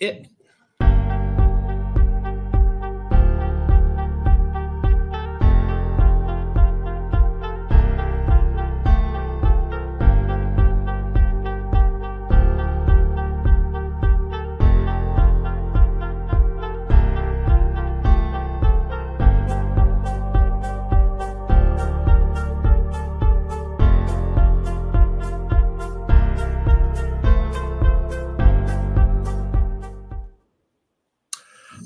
it.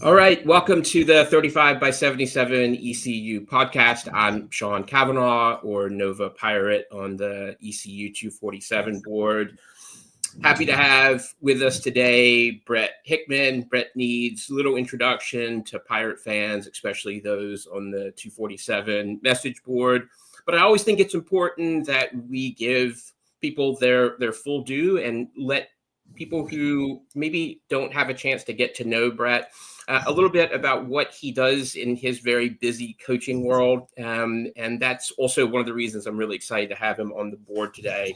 All right, welcome to the 35 by 77 ECU podcast. I'm Sean Kavanaugh, or Nova Pirate, on the ECU 247 board. Happy to have with us today Brett Hickman. Brett needs a little introduction to Pirate fans, especially those on the 247 message board. But I always think it's important that we give people their full due and let people who maybe don't have a chance to get to know Brett a little bit about what he does in his very busy coaching world. And that's also one of the reasons I'm really excited to have him on the board today.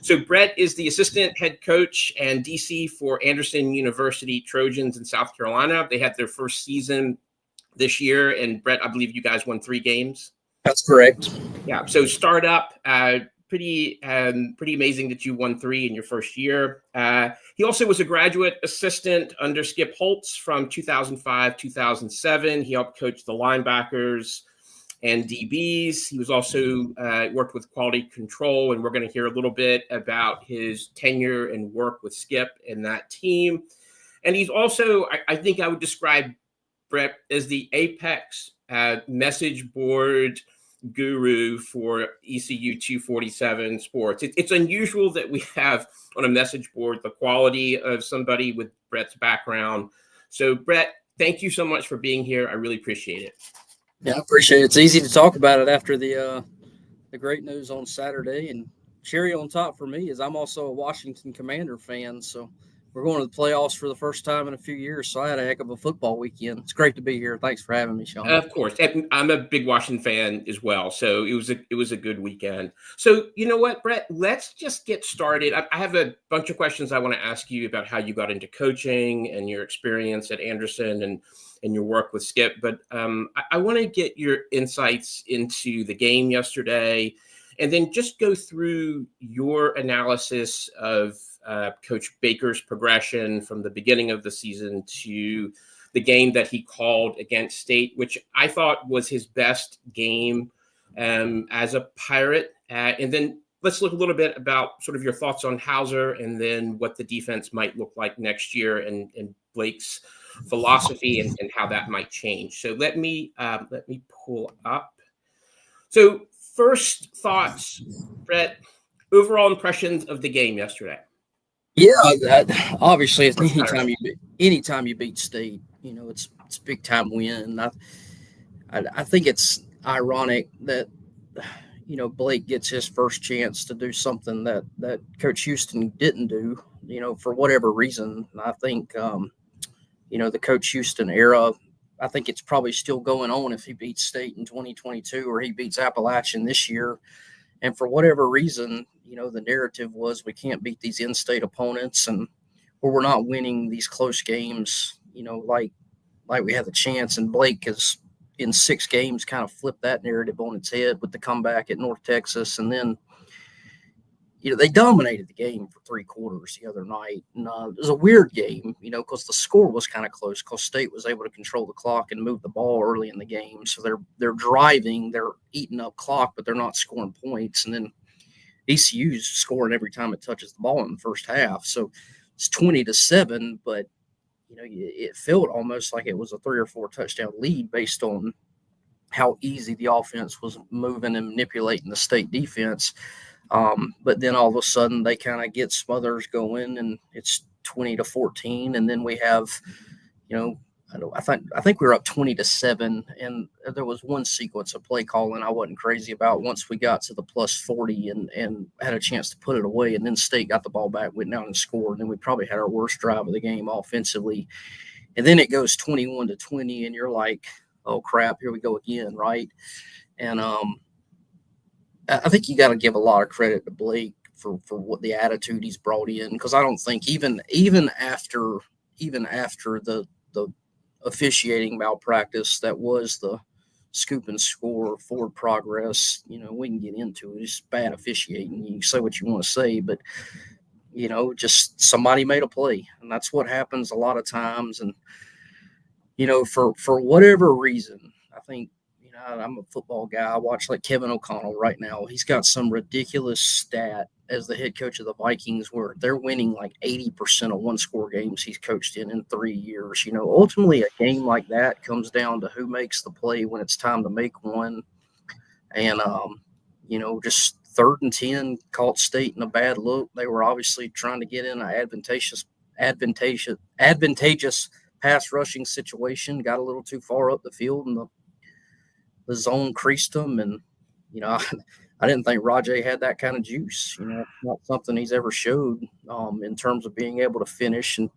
So Brett is the assistant head coach and DC for Anderson University Trojans in South Carolina. They had their first season this year. And Brett, I believe you guys won 3 games. That's correct. Yeah. So startup, pretty amazing that you won 3 in your first year. He also was a graduate assistant under Skip Holtz from 2005, 2007. He helped coach the linebackers and DBs. He was also worked with quality control, and we're going to hear a little bit about his tenure and work with Skip and that team. And he's also, I think I would describe Brett as the apex message board guru for ECU 247 sports. It's unusual that we have on a message board the quality of somebody with Brett's background. So Brett, thank you so much for being here. I really appreciate it. Yeah, I appreciate it. It's easy to talk about it after the great news on Saturday. And cherry on top for me is I'm also a Washington Commander fan. So we're going to the playoffs for the first time in a few years. So I had a heck of a football weekend. It's great to be here. Thanks for having me, Sean. Of course. I'm a big Washington fan as well. So it was a good weekend. So you know what, Brett, let's just get started. I have a bunch of questions I want to ask you about how you got into coaching and your experience at Anderson and your work with Skip. But I want to get your insights into the game yesterday, and then just go through your analysis of Coach Baker's progression from the beginning of the season to the game that he called against State, which I thought was his best game as a Pirate. And then let's look a little bit about sort of your thoughts on Hauser, and then what the defense might look like next year, and Blake's philosophy and how that might change. So let me pull up. So first thoughts, Brett, overall impressions of the game yesterday. Yeah, obviously, it's anytime you beat State, you know, it's a big time win. I think it's ironic that, you know, Blake gets his first chance to do something that Coach Houston didn't do, you know, for whatever reason. I think, you know, the Coach Houston era, I think it's probably still going on if he beats State in 2022 or he beats Appalachian this year. And for whatever reason, you know, the narrative was we can't beat these in-state opponents, or we're not winning these close games, you know, like we had the chance. And Blake has, in 6 games, kind of flipped that narrative on its head with the comeback at North Texas. And then, you know, they dominated the game for 3 quarters the other night. And it was a weird game, you know, because the score was kind of close, because State was able to control the clock and move the ball early in the game. So they're driving, they're eating up clock, but they're not scoring points. And then ECU's scoring every time it touches the ball in the first half. So it's 20-7, but, you know, it felt almost like it was a 3 or 4 touchdown lead based on how easy the offense was moving and manipulating the State defense. But then all of a sudden they kind of get Smothers going, and it's 20-14. And then we have, you know, I think we were up 20-7, and there was one sequence of play calling I wasn't crazy about once we got to the +40 and had a chance to put it away. And then State got the ball back, went down and scored. And then we probably had our worst drive of the game offensively. And then it goes 21-20, and you're like, oh crap, here we go again, right? And I think you got to give a lot of credit to Blake for what the attitude he's brought in, because I don't think even after even after the officiating malpractice that was the scoop and score forward progress, we can get into it. It's bad officiating. You can say what you want to say, but just somebody made a play, and that's what happens a lot of times. And for whatever reason, I think I'm a football guy. I watch like Kevin O'Connell right now. He's got some ridiculous stat as the head coach of the Vikings where they're winning like 80% of one-score games he's coached in 3 years. Ultimately a game like that comes down to who makes the play when it's time to make one. And, just 3rd and 10 caught State in a bad look. They were obviously trying to get in an advantageous pass rushing situation, got a little too far up the field, and the zone creased them. And, I didn't think Rajay had that kind of juice. Not something he's ever showed in terms of being able to finish. And,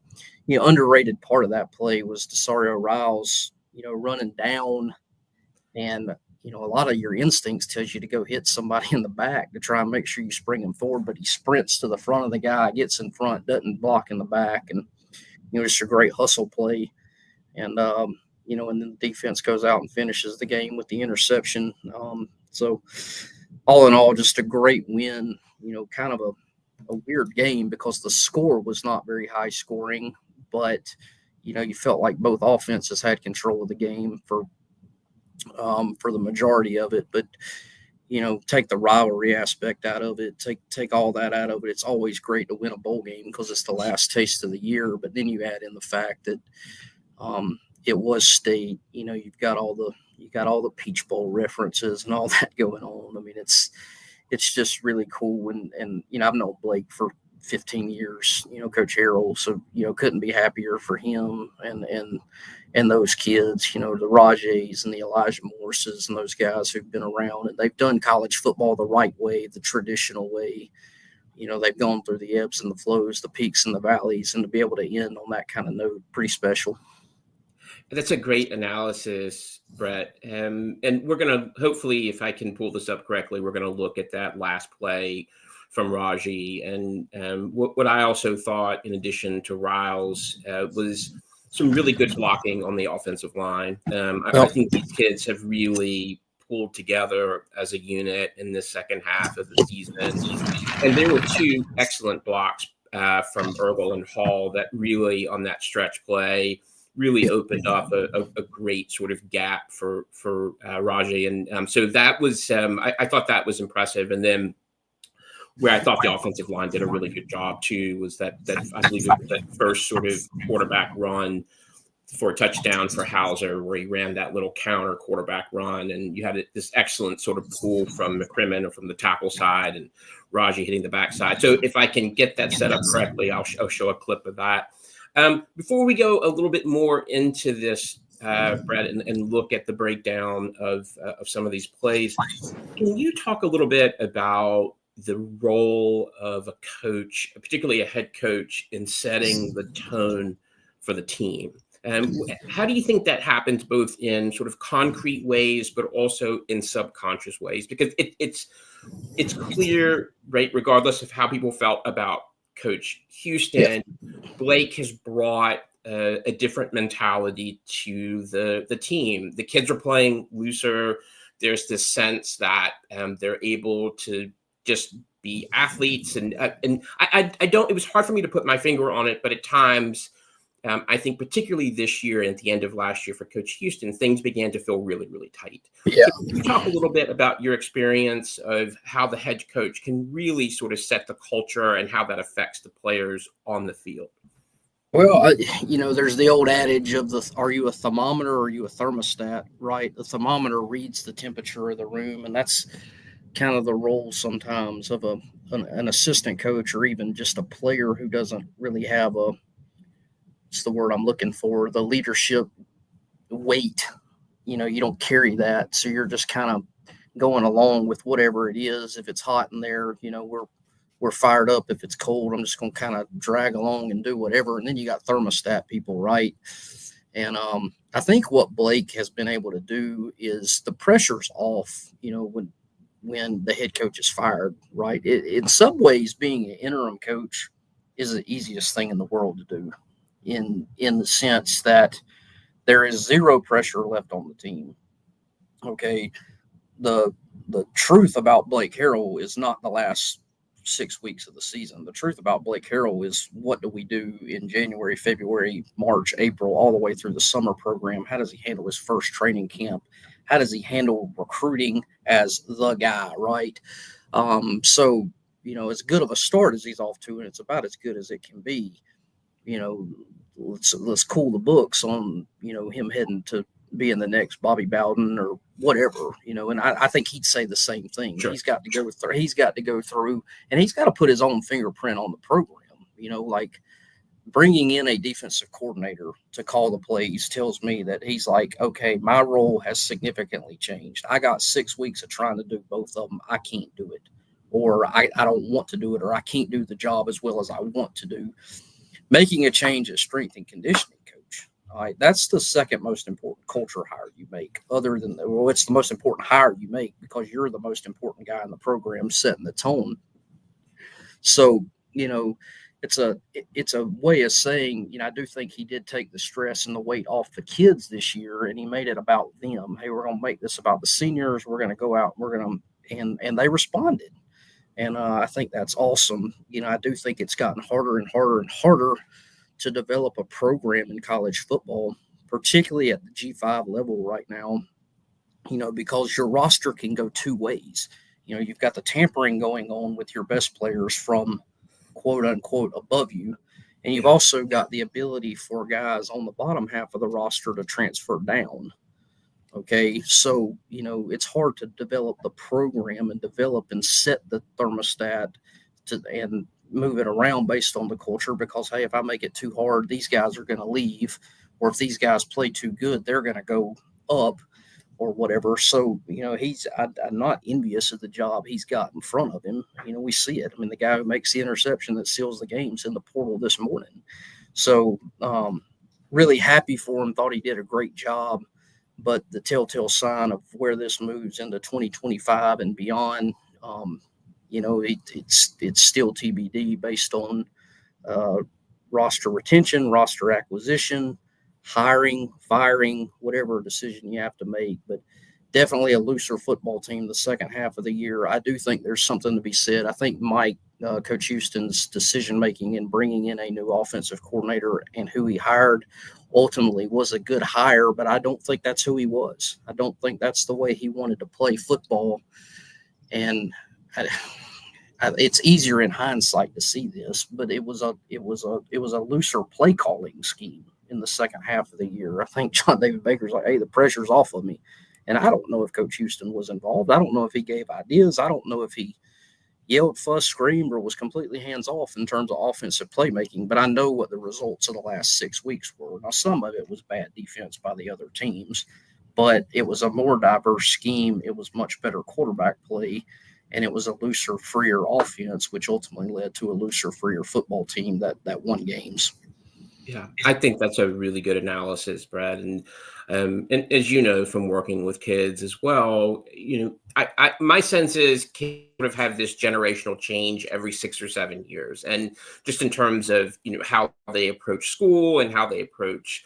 underrated part of that play was Desario Riles, running down. And, a lot of your instincts tells you to go hit somebody in the back to try and make sure you spring him forward. But he sprints to the front of the guy, gets in front, doesn't block in the back. And, just a great hustle play. And, and then the defense goes out and finishes the game with the interception. So all in all, just a great win, kind of a weird game because the score was not very high scoring, but, you felt like both offenses had control of the game for the majority of it. But, take the rivalry aspect out of it, take all that out of it. It's always great to win a bowl game because it's the last taste of the year. But then you add in the fact that it was State. You've got all the Peach Bowl references and all that going on. I mean, it's just really cool. And I've known Blake for 15 years, Coach Harroll. So, couldn't be happier for him and those kids, the Rajays and the Elijah Morrises and those guys who've been around, and they've done college football the right way, the traditional way. They've gone through the ebbs and the flows, the peaks and the valleys, and to be able to end on that kind of note, pretty special. That's a great analysis, Brett. And we're going to, hopefully, if I can pull this up correctly, we're going to look at that last play from Raji. And what I also thought, in addition to Riles, was some really good blocking on the offensive line. I think these kids have really pulled together as a unit in the second half of the season. And there were 2 excellent blocks from Ergel and Hall that really, on that stretch play, really opened up a great sort of gap for Rajay. And so that was, I thought that was impressive. And then where I thought the offensive line did a really good job too was that I believe it was that first sort of quarterback run for a touchdown for Hauser, where he ran that little counter quarterback run, and you had this excellent sort of pull from McCrimmon or from the tackle side, and Raji hitting the backside. So if I can get that set up correctly, I'll show a clip of that. Before we go a little bit more into this, Brett, and look at the breakdown of some of these plays, can you talk a little bit about the role of a coach, particularly a head coach, in setting the tone for the team? How do you think that happens, both in sort of concrete ways, but also in subconscious ways? Because it's clear, right, regardless of how people felt about Coach Houston, Blake has brought a different mentality to the team. The kids are playing looser. There's this sense that they're able to just be athletes. And I don't, it was hard for me to put my finger on it, but at times, I think particularly this year and at the end of last year for Coach Houston, things began to feel really, really tight. Yeah. So can you talk a little bit about your experience of how the head coach can really sort of set the culture and how that affects the players on the field? Well, there's the old adage of are you a thermometer or are you a thermostat, right? The thermometer reads the temperature of the room, and that's kind of the role sometimes of an assistant coach, or even just a player who doesn't really have what's the word I'm looking for, the leadership weight. You don't carry that, so you're just kind of going along with whatever it is. If it's hot in there, we're fired up. If it's cold, I'm just going to kind of drag along and do whatever. And then you got thermostat people, right? And I think what Blake has been able to do is the pressure's off, when the head coach is fired, right? In some ways, being an interim coach is the easiest thing in the world to do. in the sense that there is zero pressure left on the team. Okay, the truth about Blake Harroll is not the last 6 weeks of the season. The truth about Blake Harroll is what do we do in January, February, March, April, all the way through the summer program? How does he handle his first training camp? How does he handle recruiting as the guy, right? So, as good of a start as he's off to, and it's about as good as it can be, let's cool the books on, him heading to being the next Bobby Bowden or whatever, and I think he'd say the same thing. Sure. He's got to go through, and he's got to put his own fingerprint on the program, like bringing in a defensive coordinator to call the plays tells me that he's like, okay, my role has significantly changed. I got 6 weeks of trying to do both of them. I can't do it, or I don't want to do it, or I can't do the job as well as I want to do. Making a change at strength and conditioning coach. All right, that's the second most important culture hire you make, it's the most important hire you make because you're the most important guy in the program setting the tone. So, it's a way of saying, I do think he did take the stress and the weight off the kids this year, and he made it about them. Hey, we're going to make this about the seniors. We're going to go out. And they responded. And I think that's awesome. I do think it's gotten harder and harder and harder to develop a program in college football, particularly at the G5 level right now, because your roster can go two ways. You've got the tampering going on with your best players from quote unquote above you. And you've also got the ability for guys on the bottom half of the roster to transfer down. Okay, so, it's hard to develop the program and develop and set the thermostat and move it around based on the culture because, hey, if I make it too hard, these guys are going to leave. Or if these guys play too good, they're going to go up or whatever. So, I'm not envious of the job he's got in front of him. We see it. I mean, the guy who makes the interception that seals the game's in the portal this morning. So, really happy for him. Thought he did a great job. But the telltale sign of where this moves into 2025 and beyond, it's still TBD based on roster retention, roster acquisition, hiring, firing, whatever decision you have to make. But definitely a looser football team the second half of the year. I do think there's something to be said. I think Coach Houston's decision-making in bringing in a new offensive coordinator and who he hired ultimately was a good hire, but I don't think that's who he was. I don't think that's the way he wanted to play football. And it's easier in hindsight to see this, but it was a looser play calling scheme in the second half of the year. I think John David Baker's like, hey, the pressure's off of me. And I don't know if Coach Houston was involved. I don't know if he gave ideas. I don't know if he yelled, fussed, screamed, or was completely hands-off in terms of offensive playmaking, but I know what the results of the last 6 weeks were. Now, some of it was bad defense by the other teams, but it was a more diverse scheme. It was much better quarterback play, and it was a looser, freer offense, which ultimately led to a looser, freer football team that won games. Yeah, I think that's a really good analysis, Brad. And as you know from working with kids as well, my sense is kids sort of have this generational change every 6 or 7 years, and just in terms of how they approach school and how they approach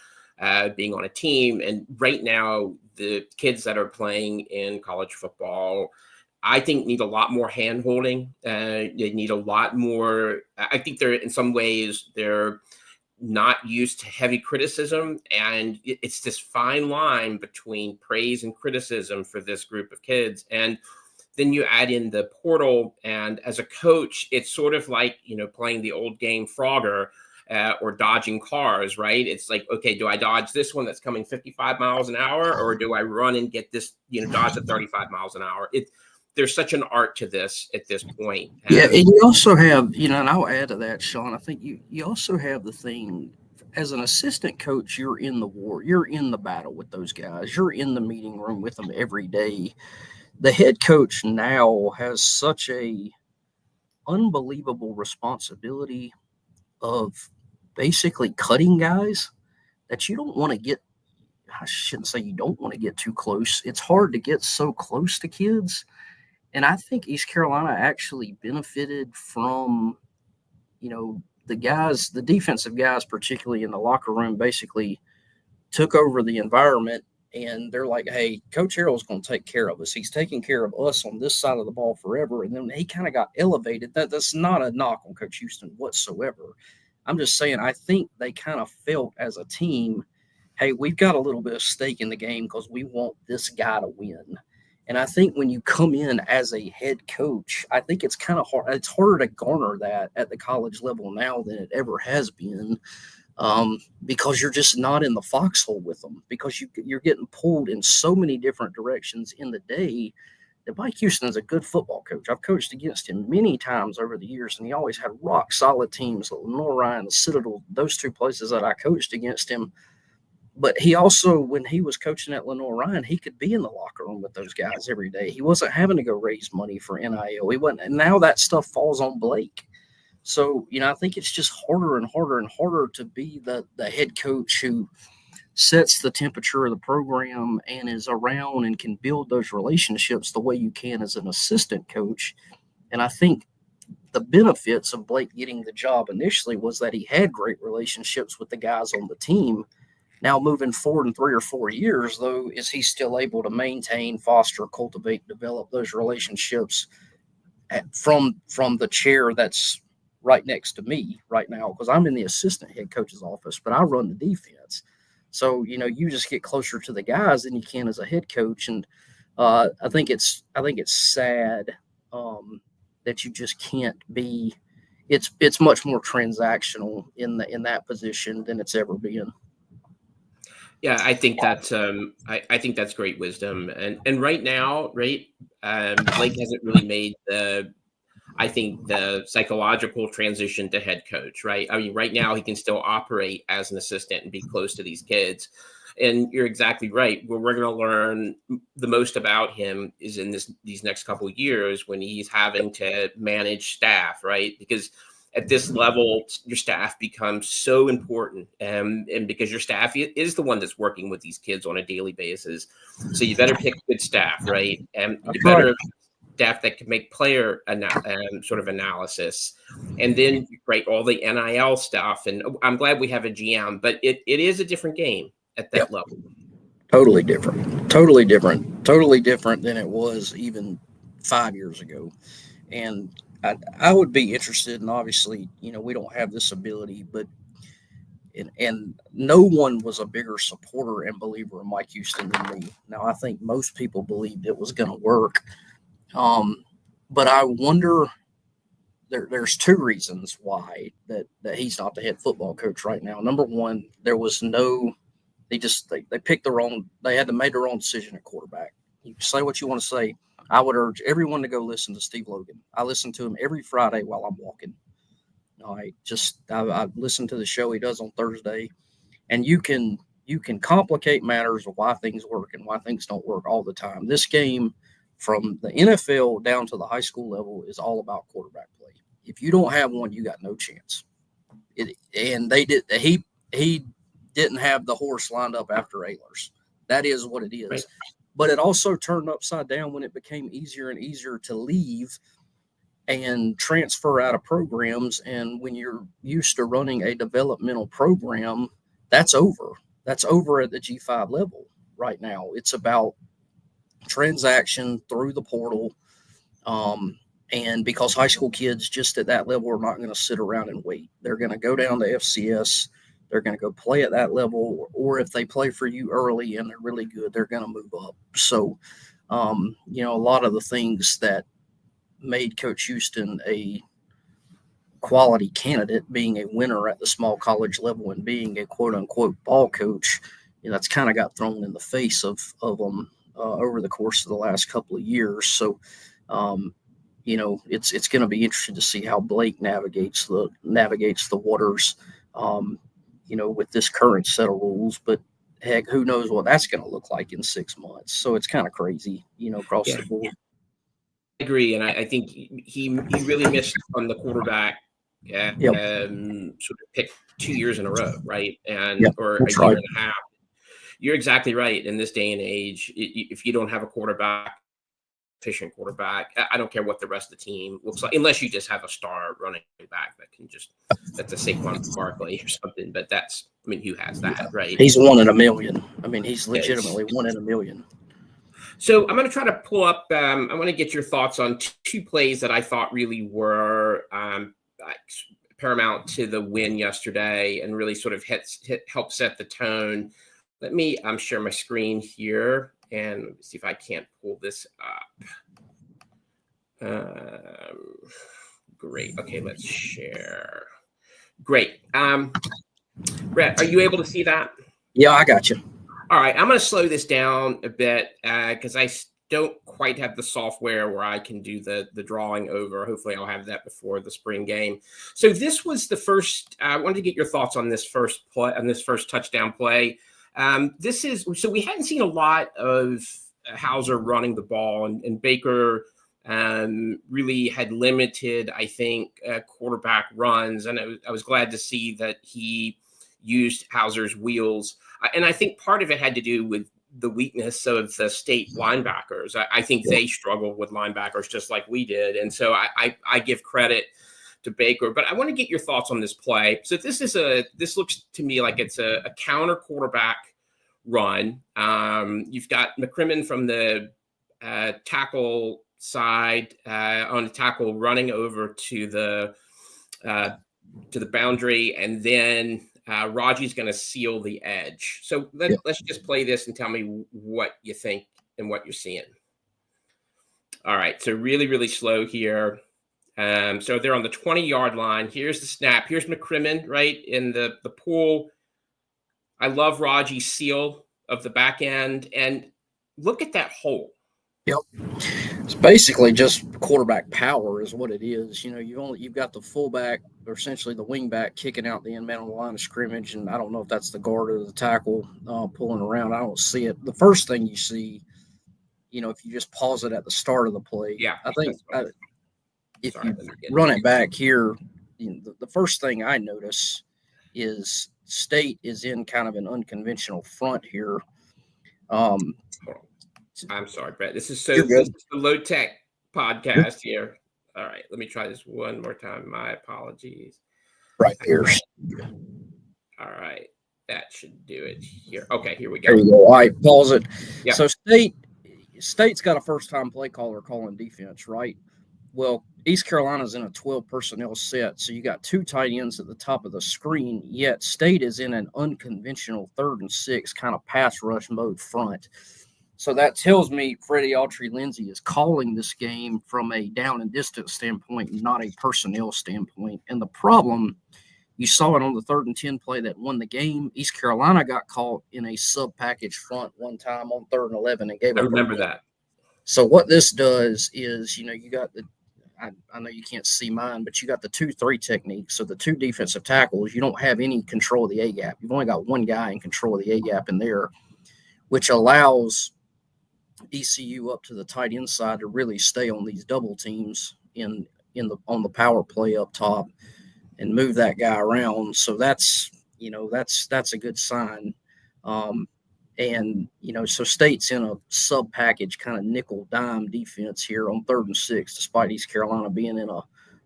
being on a team. And right now, the kids that are playing in college football, I think, need a lot more hand-holding. They need a lot more. I think in some ways they're not used to heavy criticism, and it's this fine line between praise and criticism for this group of kids. And then you add in the portal, and as a coach, it's sort of like playing the old game Frogger or dodging cars, right? It's like, okay, do I dodge this one that's coming 55 miles an hour, or do I run and get this dodge at 35 miles an hour? There's such an art to this at this point. Yeah, and you also have, and I'll add to that, Sean, I think you also have the thing, as an assistant coach, you're in the war, you're in the battle with those guys, you're in the meeting room with them every day. The head coach now has such a unbelievable responsibility of basically cutting guys that you don't want to get, I shouldn't say you don't want to get too close. It's hard to get so close to kids. And I think East Carolina actually benefited from, the defensive guys, particularly in the locker room, basically took over the environment, and they're like, hey, Coach Harrell's going to take care of us. He's taking care of us on this side of the ball forever. And then he kind of got elevated. That's not a knock on Coach Houston whatsoever. I'm just saying, I think they kind of felt as a team, hey, we've got a little bit of stake in the game because we want this guy to win. And I think when you come in as a head coach, I think it's kind of hard. It's harder to garner that at the college level now than it ever has been. Because you're just not in the foxhole with them, because you're getting pulled in so many different directions in the day. That Mike Houston is a good football coach. I've coached against him many times over the years, and he always had rock solid teams, the Lenore Ryan, the Citadel, those two places that I coached against him. But he also, when he was coaching at Lenore Ryan, he could be in the locker room with those guys every day. He wasn't having to go raise money for NIL. He wasn't, and now that stuff falls on Blake. So, I think it's just harder and harder and harder to be the head coach who sets the temperature of the program and is around and can build those relationships the way you can as an assistant coach. And I think the benefits of Blake getting the job initially was that he had great relationships with the guys on the team. Now, moving forward in 3 or 4 years, though, is he still able to maintain, foster, cultivate, develop those relationships from the chair that's right next to me right now, because I'm in the assistant head coach's office, but I run the defense. So, you just get closer to the guys than you can as a head coach. And I think it's sad that you just can't be. It's much more transactional in that position than it's ever been. Yeah, I think that's I think that's great wisdom. And right now, right, Blake hasn't really made the psychological transition to head coach, right? I mean, right now he can still operate as an assistant and be close to these kids. And you're exactly right. Where we're going to learn the most about him is in these next couple of years when he's having to manage staff, right? Because at this level, your staff becomes so important, and because your staff is the one that's working with these kids on a daily basis. So you better pick good staff, right? And you better staff that can make player sort of analysis, and then right all the NIL stuff. And I'm glad we have a GM, but it is a different game at that level. Totally different than it was even 5 years ago. And I would be interested, and obviously, we don't have this ability, but and no one was a bigger supporter and believer in Mike Houston than me. Now, I think most people believed it was going to work. But I wonder, there's two reasons why that he's not the head football coach right now. Number one, there was they picked they had to make their own decision at quarterback. You say what you want to say. I would urge everyone to go listen to Steve Logan. I listen to him every Friday while I'm walking. All right. I listen to the show he does on Thursday, and you can complicate matters of why things work and why things don't work all the time. This game, from the NFL down to the high school level, is all about quarterback play. If you don't have one, you got no chance. He didn't have the horse lined up after Ehlers. That is what it is. Right. But it also turned upside down when it became easier and easier to leave and transfer out of programs. And when you're used to running a developmental program, that's over. That's over at the G5 level right now. It's about transaction through the portal. And because high school kids just at that level are not going to sit around and wait. They're going to go down to FCS. They're going to go play at that level, or if they play for you early and they're really good, they're going to move up. So, a lot of the things that made Coach Houston a quality candidate, being a winner at the small college level and being a quote unquote ball coach, that's kind of got thrown in the face of them over the course of the last couple of years. So, it's going to be interesting to see how Blake navigates the waters. With this current set of rules, but heck, who knows what that's going to look like in 6 months. So it's kind of crazy, across the board. I agree. And I think he really missed on the quarterback sort of pick 2 years in a row, right? Or a year and a half. You're exactly right. In this day and age, if you don't have a quarterback efficient quarterback. I don't care what the rest of the team looks like, unless you just have a star running back that can that's a Saquon Barkley or something. But who has that, right? He's 1 in a million. I mean, he's legitimately 1 in a million. So I'm going to try to pull up. I want to get your thoughts on two plays that I thought really were paramount to the win yesterday and really sort of help set the tone. Let me share my screen here and let me see if I can't pull this up. Great. Okay, let's share. Great. Brett, are you able to see that? Yeah, I got you. All right, I'm going to slow this down a bit because I don't quite have the software where I can do the drawing over. Hopefully, I'll have that before the spring game. So this was the first. I wanted to get your thoughts on this first play, on this first touchdown play. So we hadn't seen a lot of Hauser running the ball, and Baker really had limited, I think, quarterback runs, and I was glad to see that he used Hauser's wheels. And I think part of it had to do with the weakness of the State linebackers. I think they struggled with linebackers just like we did. And so I give credit to Baker, but I want to get your thoughts on this play. So this looks to me like it's a counter quarterback run. You've got McCrimmon from the tackle side on the tackle running over to the boundary, and then Raji's going to seal the edge. So let's just play this and tell me what you think and what you're seeing. All right, so really, really slow here. So they're on the 20-yard line. Here's the snap. Here's McCrimmon right in the pool. I love Raji's seal of the back end. And look at that hole. Yep. It's basically just quarterback power is what it is. You've got the fullback or essentially the wingback kicking out the end man on the line of scrimmage, and I don't know if that's the guard or the tackle pulling around. I don't see it. The first thing you see, if you just pause it at the start of the play, I think if you run it back here, the first thing I notice is State is in kind of an unconventional front here. I'm sorry, Brett. This is the Low Tech podcast here. All right, let me try this one more time. My apologies. Right here. All right, that should do it here. Okay, here we go. There you go. All right, pause it. Yep. So State's got a first-time play caller calling defense, right? Well, East Carolina's in a 12 personnel set, so you got 2 tight ends at the top of the screen, yet State is in an unconventional 3rd and 6 kind of pass rush mode front. So that tells me Freddie Autry-Lindsey is calling this game from a down and distance standpoint, not a personnel standpoint. And the problem, you saw it on the 3rd and 10 play that won the game. East Carolina got caught in a sub-package front one time on 3rd and 11 and gave up. I remember that. So what this does is, you got I know you can't see mine, but you got the 2-3 technique. So the 2 defensive tackles, you don't have any control of the A-gap. You've only got one guy in control of the A-gap in there, which allows ECU up to the tight end side to really stay on these double teams on the power play up top and move that guy around. So that's a good sign. So State's in a sub package kind of nickel dime defense here on 3rd and 6, despite East Carolina being in a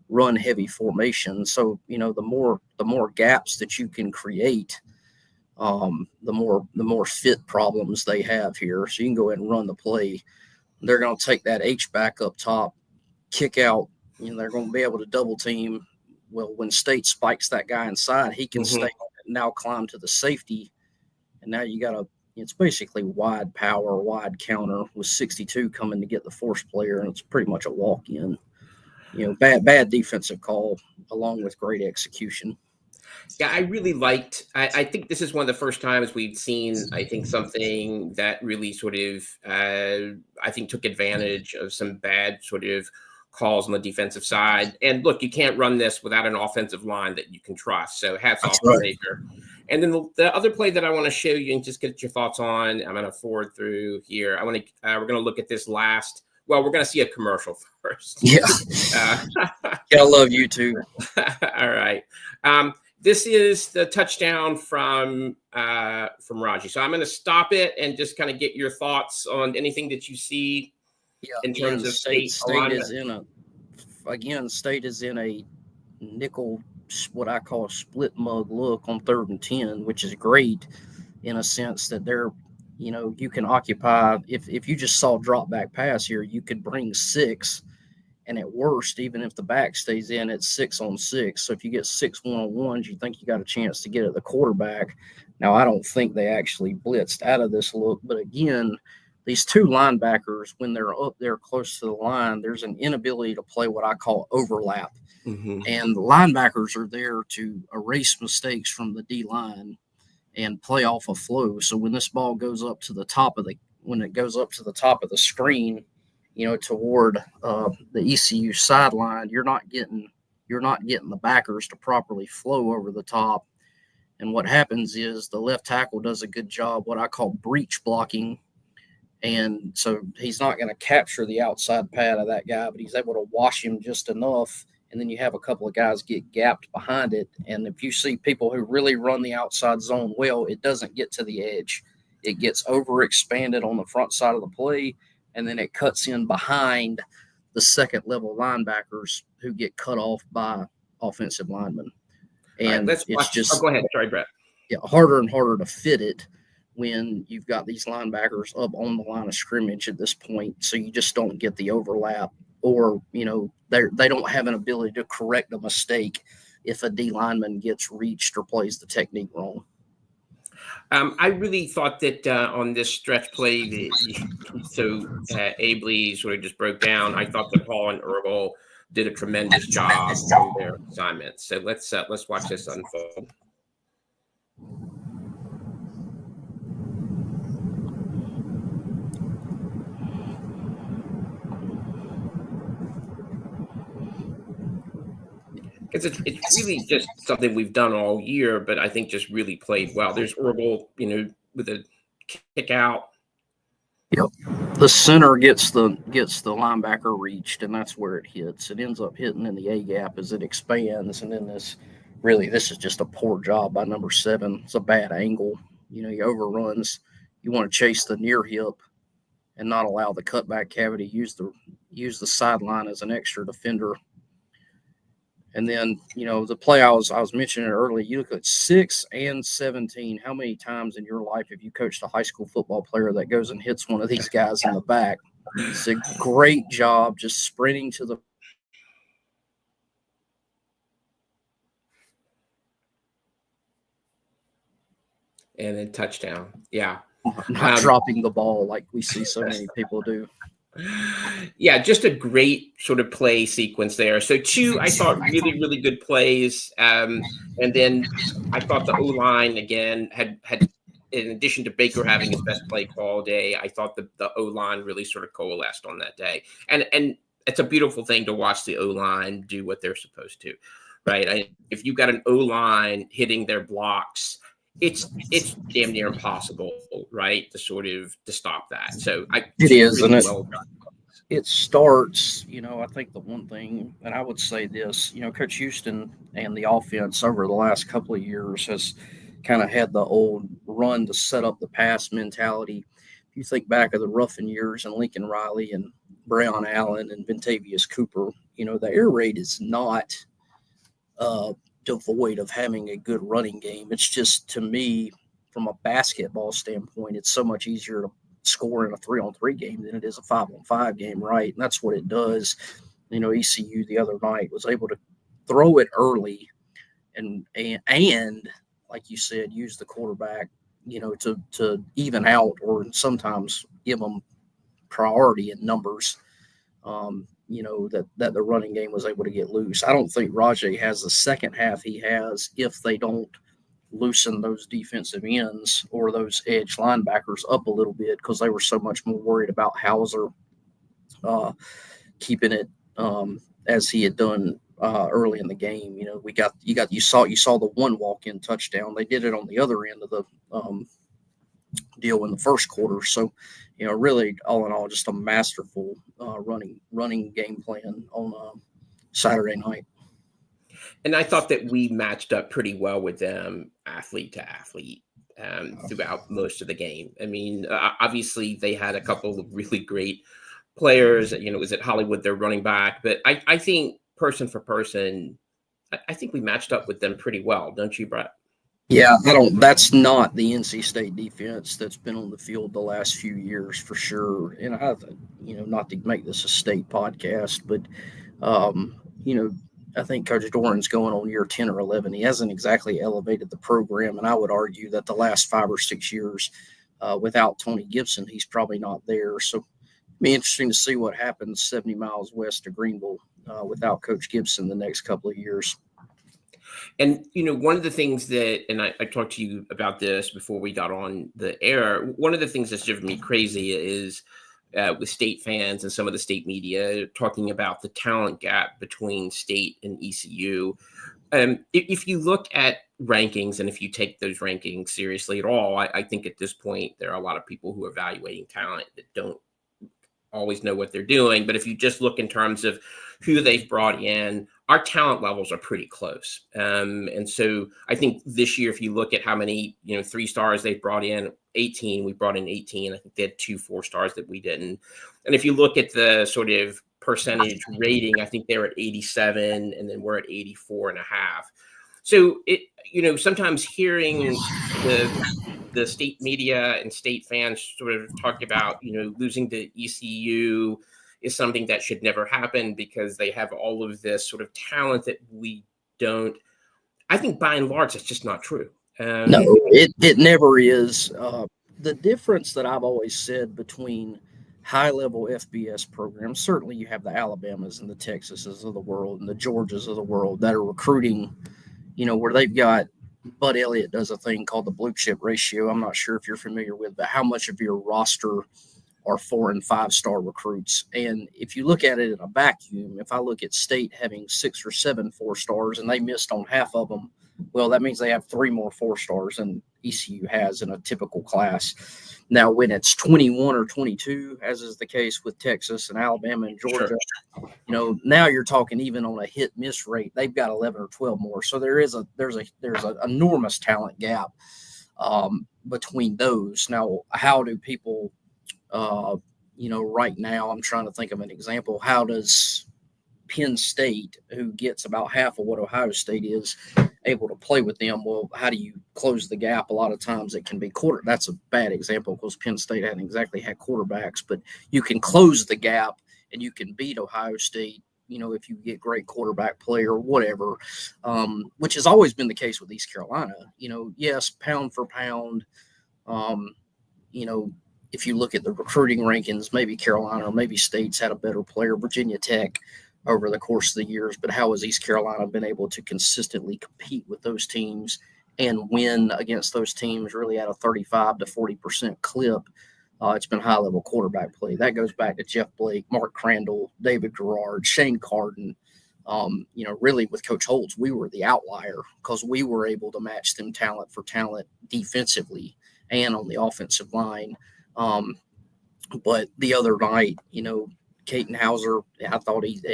run heavy formation. So, the more gaps that you can create, the more fit problems they have here. So you can go ahead and run the play. They're going to take that H back up top, kick out. They're going to be able to double team. Well, when State spikes that guy inside, he can stay on it and now climb to the safety. And now it's basically wide power, wide counter with 62 coming to get the force player, and it's pretty much a walk-in. Bad defensive call along with great execution. Yeah, I really liked. I think this is one of the first times we've seen, I think, something that really sort of, I think, took advantage of some bad sort of calls on the defensive side. And look, you can't run this without an offensive line that you can trust. So hats off to Baker. And then the other play that I want to show you and just get your thoughts on, I'm going to forward through here. We're going to look at this last. Well, we're going to see a commercial first. Yeah. I love YouTube. All right. This is the touchdown from Raji. So I'm going to stop it and just kind of get your thoughts on anything that you see Yeah, in terms of state State alignment? is in a nickel, what I call a split mug look on 3rd and 10, which is great in a sense that you can occupy. If you just saw drop back pass here, you could bring 6, and at worst, even if the back stays in, it's 6-on-6. So if you get 6 1-on-1s, you think you got a chance to get at the quarterback. Now, I don't think they actually blitzed out of this look, but again, these two linebackers, when they're up there close to the line, there's an inability to play what I call overlap. Mm-hmm. And the linebackers are there to erase mistakes from the D line and play off a flow. So when this ball goes up to the top of the screen, toward the ECU sideline, you're not getting the backers to properly flow over the top. And what happens is the left tackle does a good job, what I call breach blocking. And so he's not going to capture the outside pad of that guy, but he's able to wash him just enough. And then you have a couple of guys get gapped behind it. And if you see people who really run the outside zone well, it doesn't get to the edge. It gets overexpanded on the front side of the play, and then it cuts in behind the second level linebackers who get cut off by offensive linemen. And All right, let's it's watch. just go ahead. Sorry, Brett. harder and harder to fit it when you've got these linebackers up on the line of scrimmage at this point. So you just don't get the overlap, or, they don't have an ability to correct a mistake if a D lineman gets reached or plays the technique wrong. I really thought that on this stretch play, Abley sort of just broke down. I thought that Hall and Earl did a tremendous job on their assignments. So let's watch this unfold. Because it's really just something we've done all year, but I think just really played well. There's Earl, with a kick out. Yep. The center gets the linebacker reached, and that's where it hits. It ends up hitting in the A gap as it expands, and then this is just a poor job by number 7. It's a bad angle. He overruns. You want to chase the near hip and not allow the cutback cavity use the sideline as an extra defender. And then, the play I was mentioning earlier, you look at 6 and 17. How many times in your life have you coached a high school football player that goes and hits one of these guys in the back? It's a great job just sprinting to the and then touchdown. Yeah. not dropping the ball like we see so many people do. Yeah, just a great sort of play sequence there. So 2, I thought really, really good plays. And then I thought the O-line again had in addition to Baker having his best play all day, I thought the O-line really sort of coalesced on that day. And it's a beautiful thing to watch the O-line do what they're supposed to, right? If you've got an O-line hitting their blocks, it's damn near impossible, right, to stop that. So it is, really, and it starts. I think the one thing, and I would say this, Coach Houston and the offense over the last couple of years has kind of had the old run to set up the pass mentality. If you think back of the Ruffin years and Lincoln Riley and Breon Allen and Ventavious Cooper, the air raid is not devoid of having a good running game. It's just, to me, from a basketball standpoint, it's so much easier to score in a 3-on-3 game than it is a 5-on-5 game, right? And that's what it does. ECU the other night was able to throw it early and like you said, use the quarterback, to even out or sometimes give them priority in numbers. That the running game was able to get loose. I don't think Rajay has the second half he has if they don't loosen those defensive ends or those edge linebackers up a little bit, because they were so much more worried about Hauser keeping it as he had done early in the game. You saw the one walk-in touchdown. They did it on the other end of the deal in the first quarter. So, really, all in all, just a masterful running game plan on Saturday night. And I thought that we matched up pretty well with them, athlete to athlete, throughout most of the game. I mean, obviously, they had a couple of really great players. Is it Hollywood, their running back? But I think person for person, I think we matched up with them pretty well, don't you, Brett? Yeah, that's not the NC State defense that's been on the field the last few years for sure. And not to make this a state podcast, but I think Coach Doran's going on year 10 or 11. He hasn't exactly elevated the program, and I would argue that the last 5 or 6 years, without Tony Gibson, he's probably not there. So it'll be interesting to see what happens 70 miles west of Greenville without Coach Gibson the next couple of years. And, one of the things that, and I talked to you about this before we got on the air, one of the things that's driven me crazy is with state fans and some of the state media talking about the talent gap between state and ECU. If you look at rankings and if you take those rankings seriously at all, I think at this point, there are a lot of people who are evaluating talent that don't always know what they're doing. But if you just look in terms of who they've brought in, our talent levels are pretty close. And so I think this year, if you look at how many, 3 stars they've brought in, 18, we brought in 18. I think they had 2 4-stars that we didn't. And if you look at the sort of percentage rating, I think they're at 87 and then we're at 84.5. So sometimes hearing the state media and state fans sort of talk about, losing to ECU is something that should never happen because they have all of this sort of talent that we don't. I think by and large, that's just not true. No, it never is. The difference that I've always said between high-level FBS programs, certainly you have the Alabamas and the Texases of the world and the Georgias of the world that are recruiting, where they've got Bud Elliott does a thing called the blue chip ratio. I'm not sure if you're familiar with, but how much of your roster are 4- and 5-star recruits. And if you look at it in a vacuum, if I look at state having 6 or 7 4-stars and they missed on half of them, well, that means they have 3 more 4-stars than ECU has in a typical class. Now, when it's 21 or 22, as is the case with Texas and Alabama and Georgia, now you're talking even on a hit-miss rate, they've got 11 or 12 more. So there's an enormous talent gap between those. Now, how do people right now, I'm trying to think of an example. How does Penn State, who gets about half of what Ohio State is, able to play with them? Well, how do you close the gap? A lot of times it can be that's a bad example because Penn State hadn't exactly had quarterbacks, but you can close the gap and you can beat Ohio State, if you get great quarterback play or whatever, which has always been the case with East Carolina. Yes, pound for pound, if you look at the recruiting rankings, maybe Carolina or maybe State's had a better player, Virginia Tech, over the course of the years. But how has East Carolina been able to consistently compete with those teams and win against those teams really at a 35 to 40% clip? It's been high-level quarterback play. That goes back to Jeff Blake, Mark Crandall, David Garrard, Shane Carden. Really with Coach Holtz, we were the outlier because we were able to match them talent for talent defensively and on the offensive line. But the other night, Caton Hauser, I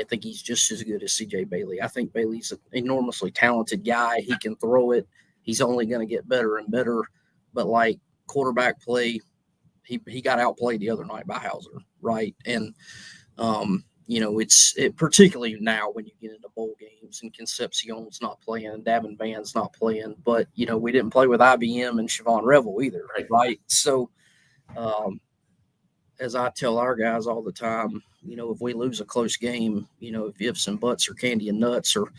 think he's just as good as CJ Bailey. I think Bailey's an enormously talented guy. He can throw it. He's only going to get better and better. But like quarterback play, he got outplayed the other night by Hauser, right? And it's particularly now when you get into bowl games and Concepcion's not playing and Davin Van's not playing. But we didn't play with IBM and Siobhan Revel either, right? So. As I tell our guys all the time, if we lose a close game, if ifs and buts or candy and nuts, or,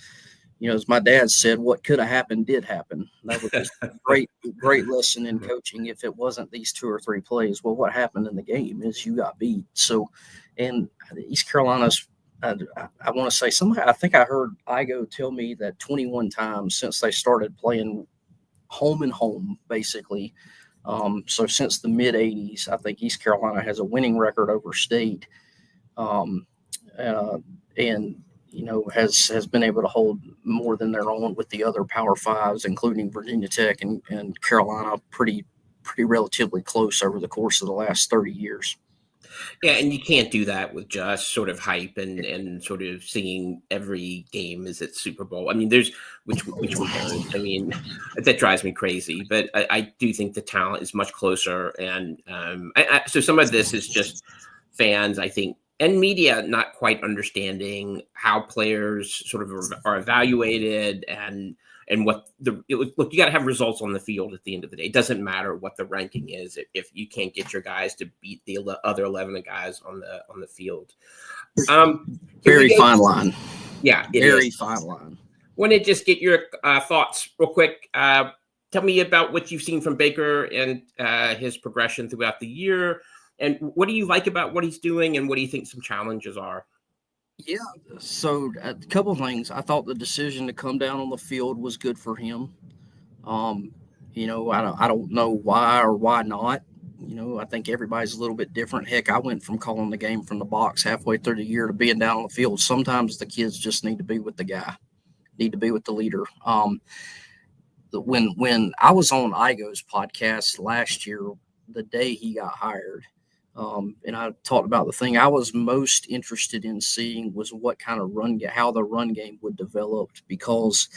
as my dad said, what could have happened did happen. That was just a great lesson in coaching. If it wasn't these 2 or 3 plays, well, what happened in the game is you got beat. So, and East Carolina's, I want to say I think I heard Igo tell me that 21 times since they started playing home and home, basically. So since the mid-'80s, I think East Carolina has a winning record over State, and has been able to hold more than their own with the other Power Fives, including Virginia Tech and Carolina, pretty relatively close over the course of the last 30 years. Yeah, and you can't do that with just sort of hype and sort of seeing every game as its Super Bowl. I mean, which we don't. I mean, that drives me crazy. But I do think the talent is much closer, and so some of this is just fans, I think, and media not quite understanding how players sort of are evaluated and what look, you got to have results on the field at the end of the day. It doesn't matter what the ranking is if you can't get your guys to beat the other 11 guys on the field. Very fine line. Yeah, it very is. fine line. Want to just get your thoughts real quick. Tell me about what you've seen from Baker and his progression throughout the year. And what do you like about what he's doing, and what do you think some challenges are? Yeah, so a couple of things. I thought the decision to come down on the field was good for him. I don't know why or why not. I think everybody's a little bit different. Heck, I went from calling the game from the box halfway through the year to being down on the field. Sometimes the kids just need to be with the guy, need to be with the leader. When I was on Igo's podcast last year, the day he got hired, and I talked about the thing I was most interested in seeing was what kind of how the run game would develop, because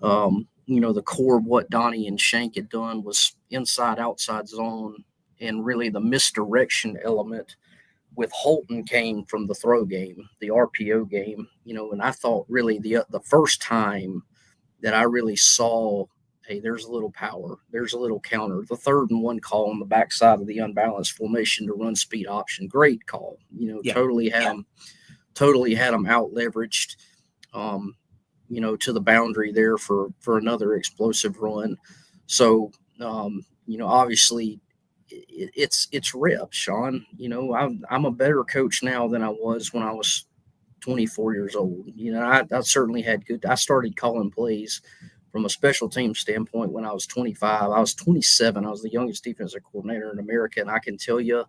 the core of what Donnie and Shank had done was inside outside zone, and really the misdirection element with Holton came from the throw game, the RPO game, and I thought really the first time that I really saw, hey, there's a little power, there's a little counter. The 3rd and 1 call on the backside of the unbalanced formation to run speed option, great call. Totally had them out leveraged, to the boundary there for another explosive run. So, obviously it's reps, Sean. I'm a better coach now than I was when I was 24 years old. I certainly had I started calling plays from a special team standpoint when I was 25. I was 27. I was the youngest defensive coordinator in America. And I can tell you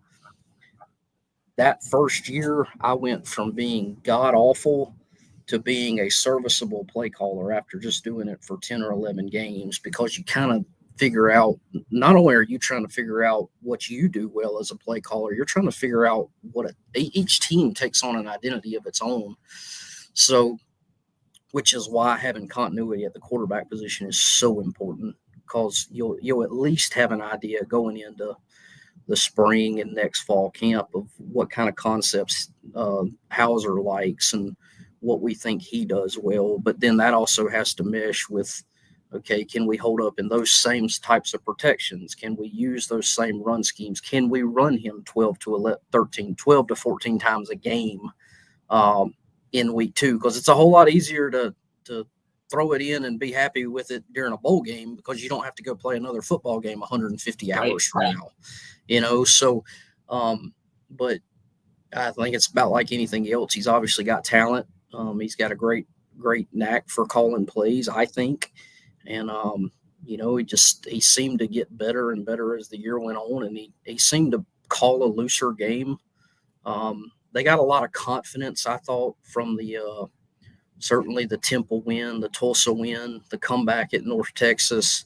that first year I went from being god awful to being a serviceable play caller after just doing it for 10 or 11 games, because you kind of figure out, not only are you trying to figure out what you do well as a play caller, you're trying to figure out what each team takes on an identity of its own. So, which is why having continuity at the quarterback position is so important, because you'll at least have an idea going into the spring and next fall camp of what kind of concepts Hauser likes and what we think he does well. But then that also has to mesh with, okay, can we hold up in those same types of protections? Can we use those same run schemes? Can we run him 12 to 14 times a game in week 2? Because it's a whole lot easier to throw it in and be happy with it during a bowl game, because you don't have to go play another football game 150 hours from now, so but I think it's about like anything else. He's obviously got talent. He's got a great knack for calling plays, I think. And, he seemed to get better and better as the year went on, and he seemed to call a looser game. They got a lot of confidence, I thought, from certainly the Temple win, the Tulsa win, the comeback at North Texas,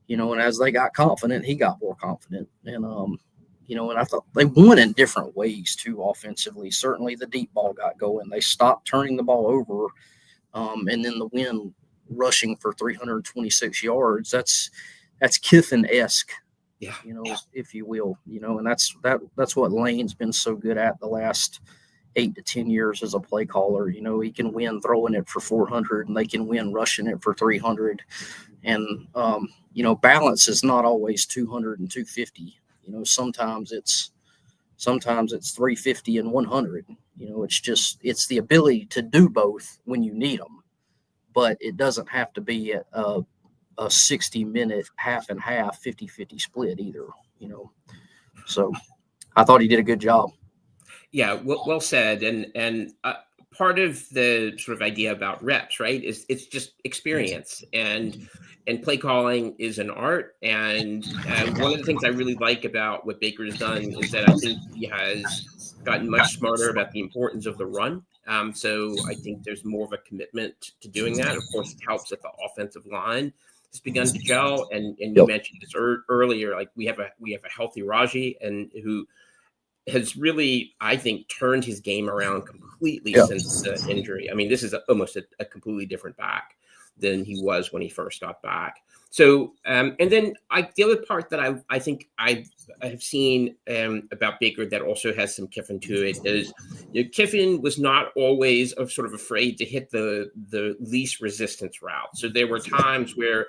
and as they got confident, he got more confident. And, and I thought they won in different ways too offensively. Certainly the deep ball got going. They stopped turning the ball over. And then the win rushing for 326 yards. That's Kiffin-esque, if you will, and that's what Lane's been so good at the last 8 to 10 years as a play caller. He can win throwing it for 400, and they can win rushing it for 300. And, balance is not always 200 and 250. Sometimes it's 350 and 100. It's the ability to do both when you need them, but it doesn't have to be a 60-minute half and half 50-50 split either, So I thought he did a good job. Yeah, well said. And part of the sort of idea about reps, right, is it's just experience, and play calling is an art. And one of the things I really like about what Baker has done is that I think he has gotten much smarter about the importance of the run. So I think there's more of a commitment to doing that. Of course, it helps that the offensive line has begun to gel. And you mentioned this earlier, like we have a healthy Raji, and who has really, I think, turned his game around completely since the injury. I mean, this is almost a completely different back than he was when he first got back. So, and then the other part that I think I have seen about Baker that also has some Kiffin to it is, Kiffin was not always sort of afraid to hit the least resistance route. So there were times where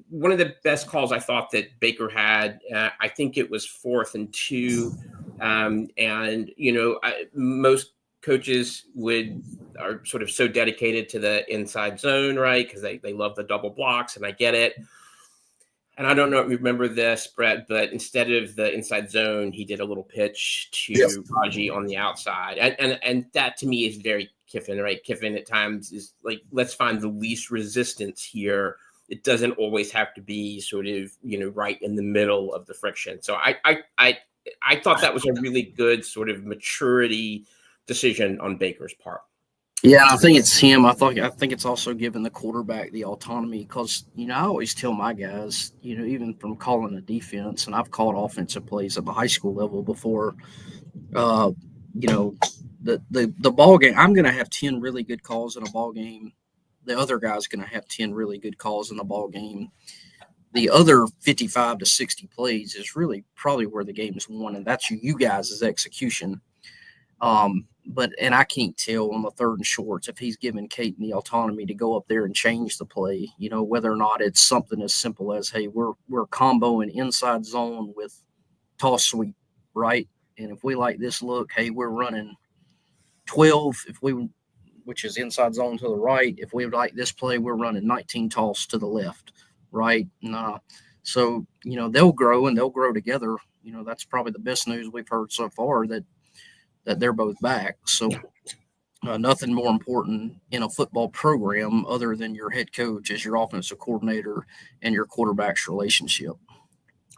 one of the best calls I thought that Baker had, I think it was 4th and 2. And, most coaches are sort of so dedicated to the inside zone, right? Because they love the double blocks, and I get it. And I don't know if you remember this, Brett, but instead of the inside zone, he did a little pitch to Raji on the outside. And that to me is very Kiffin, right? Kiffin at times is like, let's find the least resistance here. It doesn't always have to be sort of, right in the middle of the friction. So I thought that was a really good sort of maturity decision on Baker's part. Yeah, I think it's him. I think it's also giving the quarterback the autonomy because, I always tell my guys, even from calling a defense, and I've called offensive plays at the high school level before, the ball game, I'm going to have 10 really good calls in a ball game. The other guy's going to have 10 really good calls in the ball game. The other 55 to 60 plays is really probably where the game is won, and that's you guys' execution. And I can't tell on the 3rd and shorts if he's giving Caton the autonomy to go up there and change the play, whether or not it's something as simple as, hey, we're comboing inside zone with toss sweep, right? And if we like this look, hey, we're running 12 which is inside zone to the right. If we like this play, we're running 19 toss to the left, right? So, they'll grow and they'll grow together. That's probably the best news we've heard so far, that they're both back. So nothing more important in a football program other than your head coach as your offensive coordinator and your quarterback's relationship.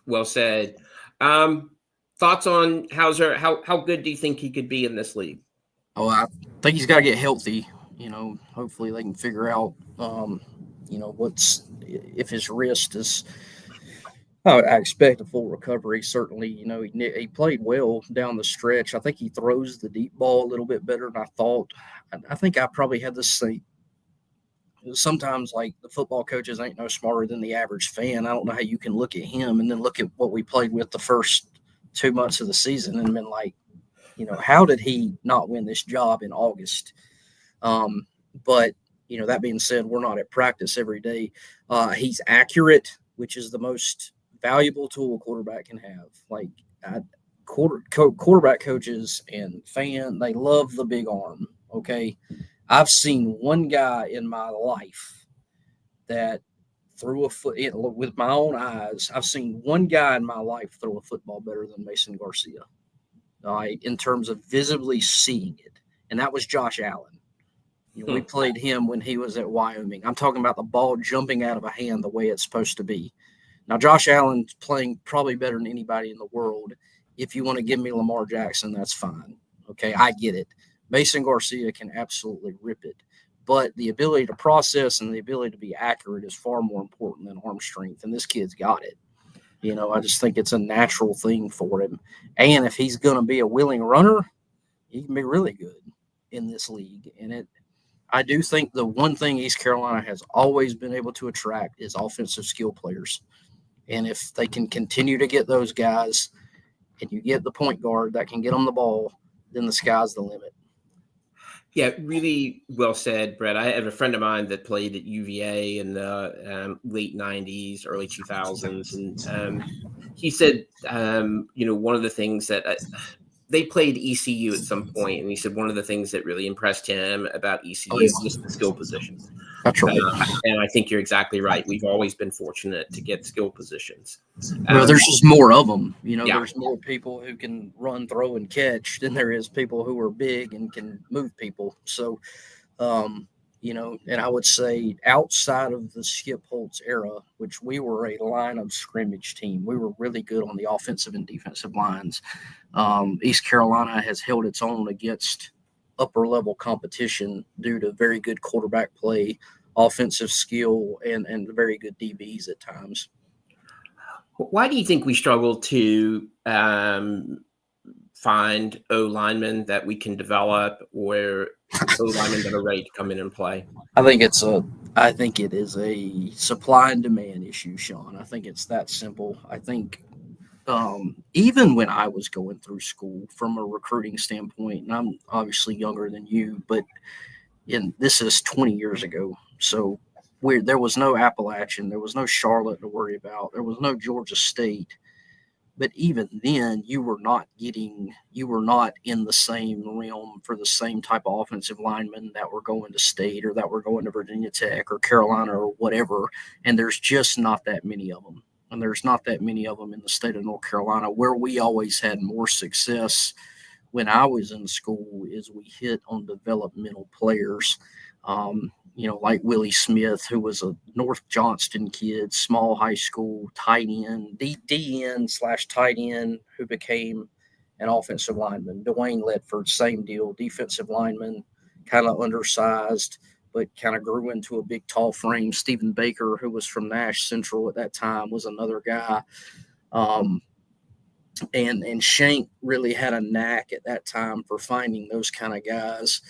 Well said. Thoughts on Hauser? How good do you think he could be in this league? Oh, I think he's got to get healthy. Hopefully they can figure out, if his wrist is. I expect a full recovery. Certainly, he played well down the stretch. I think he throws the deep ball a little bit better than I thought. I think I probably had this thing. Sometimes, like, the football coaches ain't no smarter than the average fan. I don't know how you can look at him and then look at what we played with the first 2 months of the season and been like, how did he not win this job in August? But, that being said, we're not at practice every day. He's accurate, which is the most valuable tool a quarterback can have. Like, quarterback coaches and they love the big arm. Okay. I've seen one guy in my life that threw with my own eyes. I've seen one guy in my life throw a football better than Mason Garcia, in terms of visibly seeing it. And that was Josh Allen. We played him when he was at Wyoming. I'm talking about the ball jumping out of a hand the way it's supposed to be. Now, Josh Allen's playing probably better than anybody in the world. If you want to give me Lamar Jackson, that's fine. Okay, I get it. Mason Garcia can absolutely rip it. But the ability to process and the ability to be accurate is far more important than arm strength, and this kid's got it. I just think it's a natural thing for him. And if he's going to be a willing runner, he can be really good in this league. And I do think the one thing East Carolina has always been able to attract is offensive skill players. And if they can continue to get those guys and you get the point guard that can get them the ball, then the sky's the limit. Yeah, really well said, Brett. I have a friend of mine that played at UVA in the late 90s, early 2000s. And he said, one of the things that they played ECU at some point, and he said one of the things that really impressed him about ECU is just the skill positions. That's right. And I think you're exactly right. We've always been fortunate to get skill positions. Well, there's just more of them. There's more people who can run, throw, and catch than there is people who are big and can move people. So, and I would say outside of the Skip Holtz era, which we were a line of scrimmage team, we were really good on the offensive and defensive lines. East Carolina has held its own against upper level competition due to very good quarterback play, offensive skill, and very good DBs at times. Why do you think we struggle to find O linemen that we can develop, or O linemen that are ready to come in and play? I think it is a supply and demand issue, Sean. I think it's that simple. I think even when I was going through school from a recruiting standpoint, and I'm obviously younger than you, but this is 20 years ago. So where there was no Appalachian, there was no Charlotte to worry about, there was no Georgia State. But even then, you were not in the same realm for the same type of offensive linemen that were going to State or that were going to Virginia Tech or Carolina or whatever. And there's just not that many of them. And there's not that many of them in the state of North Carolina. Where we always had more success when I was in school is we hit on developmental players. Like Willie Smith, who was a North Johnston kid, small high school, tight end, DN/tight end, who became an offensive lineman. Dwayne Ledford, same deal, defensive lineman, kind of undersized, but kind of grew into a big, tall frame. Stephen Baker, who was from Nash Central at that time, was another guy. And Shank really had a knack at that time for finding those kind of guys.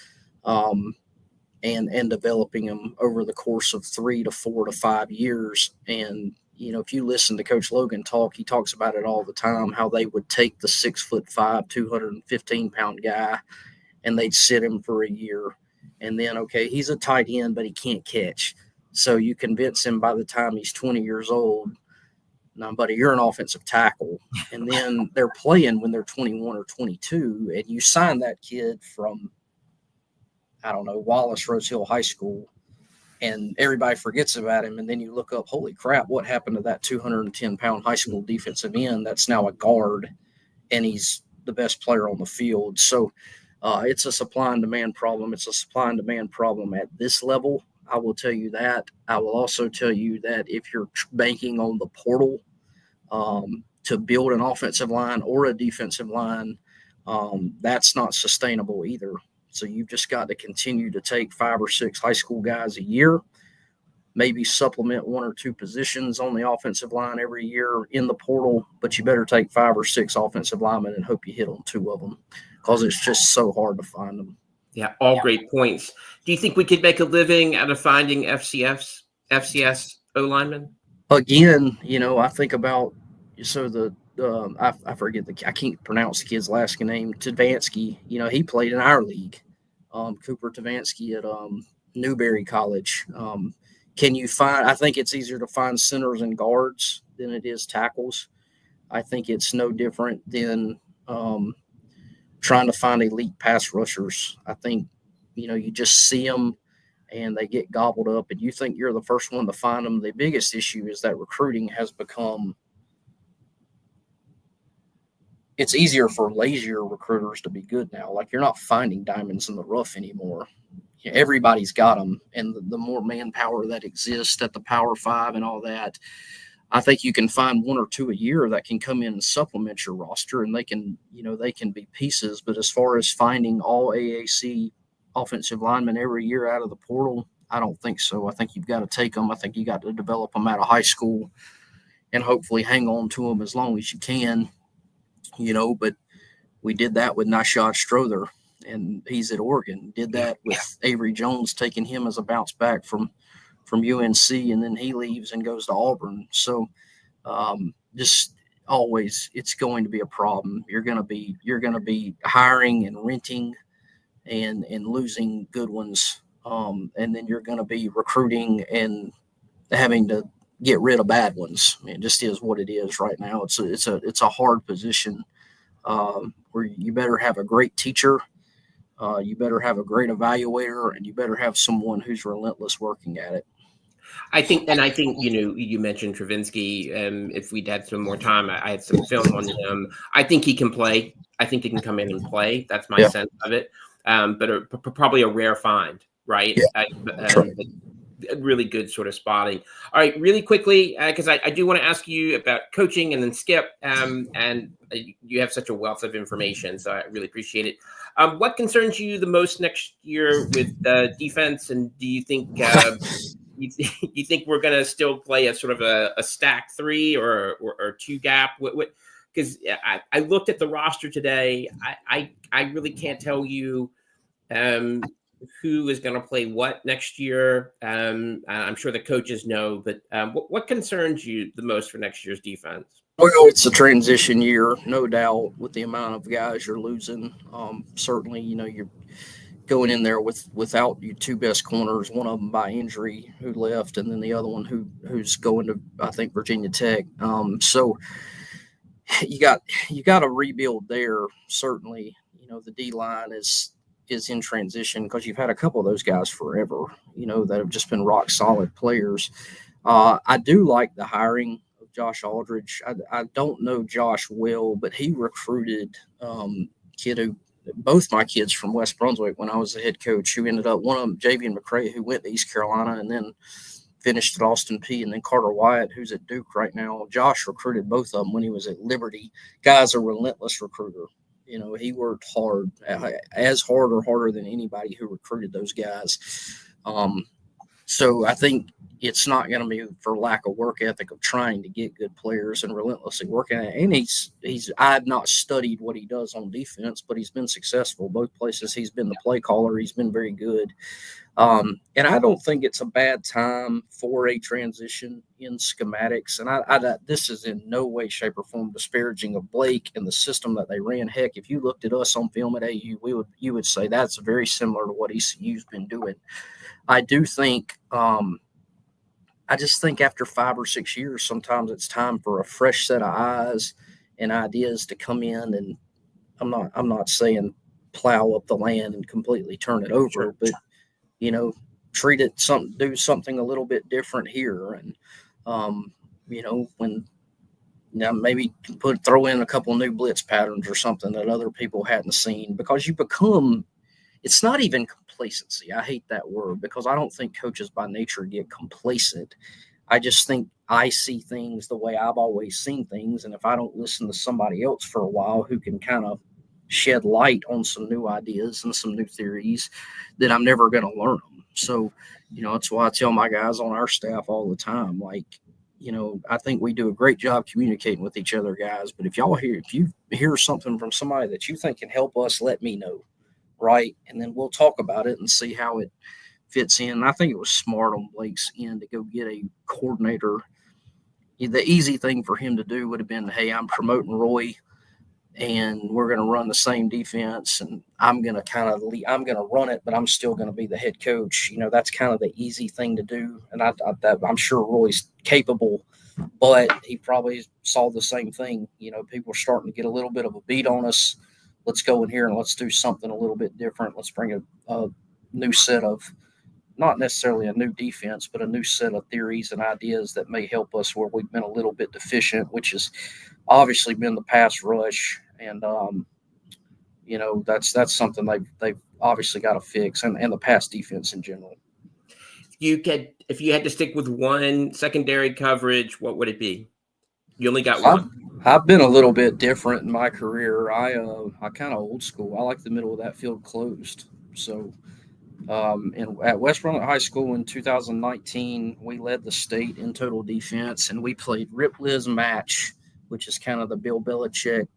And developing them over the course of 3 to 4 to 5 years. And, if you listen to Coach Logan talk, he talks about it all the time, how they would take the 6'5", 215-pound guy, and they'd sit him for a year. And then, okay, he's a tight end, but he can't catch. So you convince him by the time he's 20 years old, now, buddy, you're an offensive tackle. And then they're playing when they're 21 or 22, and you sign that kid from, I don't know, Wallace Rose Hill High School, and everybody forgets about him. And then you look up, holy crap, what happened to that 210-pound high school defensive end that's now a guard, and he's the best player on the field. So it's a supply and demand problem. It's a supply and demand problem at this level. I will tell you that. I will also tell you that if you're banking on the portal to build an offensive line or a defensive line, that's not sustainable either. So you've just got to continue to take 5 or 6 high school guys a year, maybe supplement 1 or 2 positions on the offensive line every year in the portal, but you better take 5 or 6 offensive linemen and hope you hit on 2 of them, because it's just so hard to find them. Yeah, all great points. Do you think we could make a living out of finding FCS O-linemen? Again, I think about, I forget I can't pronounce the kid's last name, Tavansky. He played in our league. Cooper Tavansky at Newberry College. Can you find? I think it's easier to find centers and guards than it is tackles. I think it's no different than trying to find elite pass rushers. I think, you just see them and they get gobbled up, and you think you're the first one to find them. The biggest issue is that recruiting has become. It's easier for lazier recruiters to be good now. Like, you're not finding diamonds in the rough anymore. Everybody's got them, and the more manpower that exists at the Power 5 and all that, I think you can find 1 or 2 a year that can come in and supplement your roster, and they can be pieces. But as far as finding all AAC offensive linemen every year out of the portal, I don't think so. I think you've got to take them. I think you got to develop them out of high school and hopefully hang on to them as long as you can. But we did that with Nashad Strother, and he's at Oregon. Did that with Avery Jones, taking him as a bounce back from UNC, and then he leaves and goes to Auburn. So just always, it's going to be a problem. You're going to be hiring and renting and losing good ones, and then you're going to be recruiting and having to get rid of bad ones. It just is what it is right now. It's a hard position where you better have a great teacher, you better have a great evaluator, and you better have someone who's relentless working at it. I think you mentioned Travinsky, and if we'd had some more time, I had some film on him. I think he can play. I think he can come in and play. That's my sense of it. But probably a rare find, right? Yeah. Really good sort of spotting. All right, really quickly, because I do want to ask you about coaching, and then Skip, and you have such a wealth of information, so I really appreciate it. What concerns you the most next year with defense, and do you think you think we're going to still play a sort of a stack 3 or 2 gap? What? Because I looked at the roster today, I really can't tell you who is going to play what next year. I'm sure the coaches know, but what concerns you the most for next year's defense? Well, it's a transition year, no doubt, with the amount of guys you're losing. Certainly, you're going in there without your two best corners, one of them by injury who left, and then the other one who's going to, I think, Virginia Tech. So you got to rebuild there. Certainly, the D line is in transition because you've had a couple of those guys forever, that have just been rock solid players. I do like the hiring of Josh Aldridge. I don't know Josh well, but he recruited kid who both my kids from West Brunswick when I was the head coach, who ended up, one of them, Javian McCray, who went to East Carolina and then finished at Austin Peay, and then Carter Wyatt, who's at Duke right now. Josh recruited both of them when he was at Liberty. Guy's a relentless recruiter. He worked hard, as hard or harder than anybody who recruited those guys. So I think it's not going to be for lack of work ethic of trying to get good players and relentlessly working at it. And I've not studied what he does on defense, but he's been successful. Both places he's been the play caller. He's been very good. And I don't think it's a bad time for a transition in schematics. And this is in no way, shape, or form disparaging of Blake and the system that they ran. Heck, if you looked at us on film at AU, you would say that's very similar to what ECU's been doing. I do think I just think after 5 or 6 years, sometimes it's time for a fresh set of eyes and ideas to come in. And I'm not saying plow up the land and completely turn it over, sure, but treat it do something a little bit different here. And when maybe throw in a couple of new blitz patterns or something that other people hadn't seen, because you become. It's not even complacency. I hate that word because I don't think coaches by nature get complacent. I just think I see things the way I've always seen things. And if I don't listen to somebody else for a while who can kind of shed light on some new ideas and some new theories, then I'm never going to learn them. So, that's why I tell my guys on our staff all the time, like, I think we do a great job communicating with each other, guys. But if you hear something from somebody that you think can help us, let me know. Right. And then we'll talk about it and see how it fits in. And I think it was smart on Blake's end to go get a coordinator. The easy thing for him to do would have been, hey, I'm promoting Roy and we're going to run the same defense and I'm going to run it, but I'm still going to be the head coach. That's kind of the easy thing to do. And I'm sure Roy's capable, but he probably saw the same thing. People are starting to get a little bit of a beat on us. Let's go in here and let's do something a little bit different. Let's bring a new set of, not necessarily a new defense, but a new set of theories and ideas that may help us where we've been a little bit deficient, which has obviously been the pass rush. And, that's something they've obviously got to fix, and the pass defense in general. If you had to stick with one secondary coverage, what would it be? You only got one. I've been a little bit different in my career. I kind of old school. I like the middle of that field closed. So, at West Brunswick High School in 2019, we led the state in total defense, and we played Rip Liz match, which is kind of the Bill Belichick,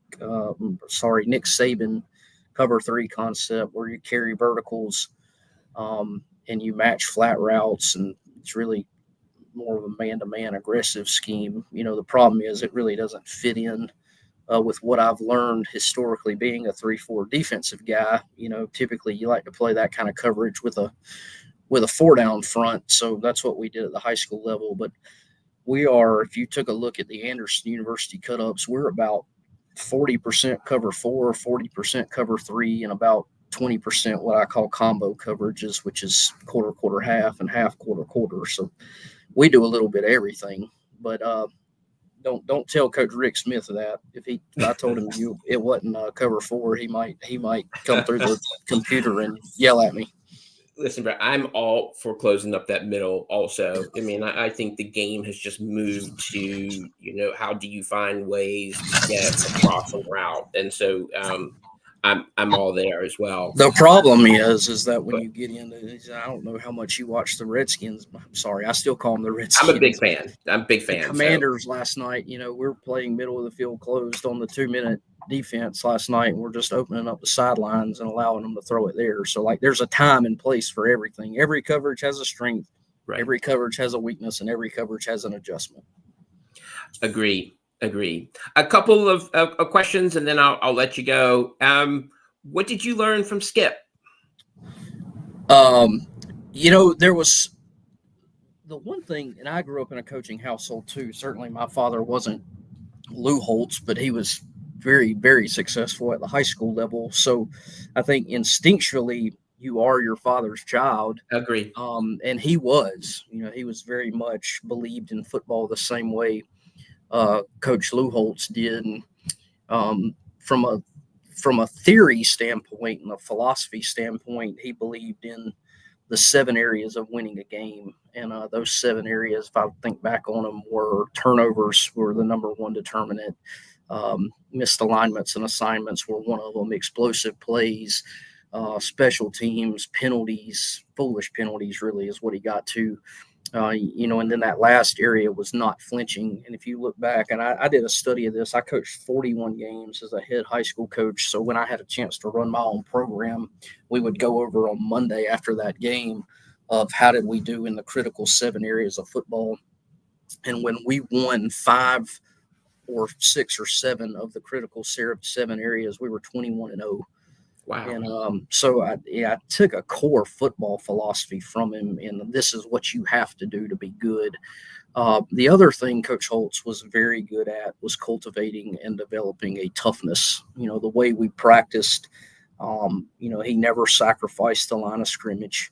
Nick Saban cover 3 concept, where you carry verticals, and you match flat routes, and it's really more of a man-to-man aggressive scheme. The problem is it really doesn't fit in with what I've learned historically being a 3-4 defensive guy. Typically you like to play that kind of coverage with a 4-down front. So that's what we did at the high school level. But if you took a look at the Anderson University cut-ups, we're about 40% cover 4, 40% cover 3, and about 20% what I call combo coverages, which is quarter, half, and half, quarter. So we do a little bit of everything, but don't tell Coach Rick Smith that. If I told him it wasn't cover 4, he might come through the computer and yell at me. Listen, Brett, I'm all for closing up that middle also. I mean, I think the game has just moved to, how do you find ways to get across a route? And so I'm all there as well. The problem is that when you get into this, I don't know how much you watch the Redskins. I'm sorry, I still call them the Redskins. I'm a big fan. The Commanders last night, we're playing middle of the field closed on the 2-minute defense last night, and we're just opening up the sidelines and allowing them to throw it there. So, there's a time and place for everything. Every coverage has a strength. Right. Every coverage has a weakness, and every coverage has an adjustment. Agree. Agree. A couple of questions, and then I'll let you go. What did you learn from Skip? There was the one thing, and I grew up in a coaching household too. Certainly, my father wasn't Lou Holtz, but he was very, very successful at the high school level. So I think instinctually, you are your father's child. Agree. And he was very much believed in football the same way Coach Lou Holtz did. And from a theory standpoint and a philosophy standpoint, he believed in the 7 areas of winning a game. And those 7 areas, if I think back on them, were turnovers were the number one determinant. Missed alignments and assignments were one of them. Explosive plays, special teams, penalties, foolish penalties really is what he got to. And then that last area was not flinching. And if you look back, and I did a study of this, I coached 41 games as a head high school coach. So when I had a chance to run my own program, we would go over on Monday after that game of how did we do in the critical 7 areas of football. And when we won 5 or 6 or 7 of the critical 7 areas, we were 21-0. Wow. And so I took a core football philosophy from him, and this is what you have to do to be good. The other thing Coach Holtz was very good at was cultivating and developing a toughness. The way we practiced, he never sacrificed the line of scrimmage,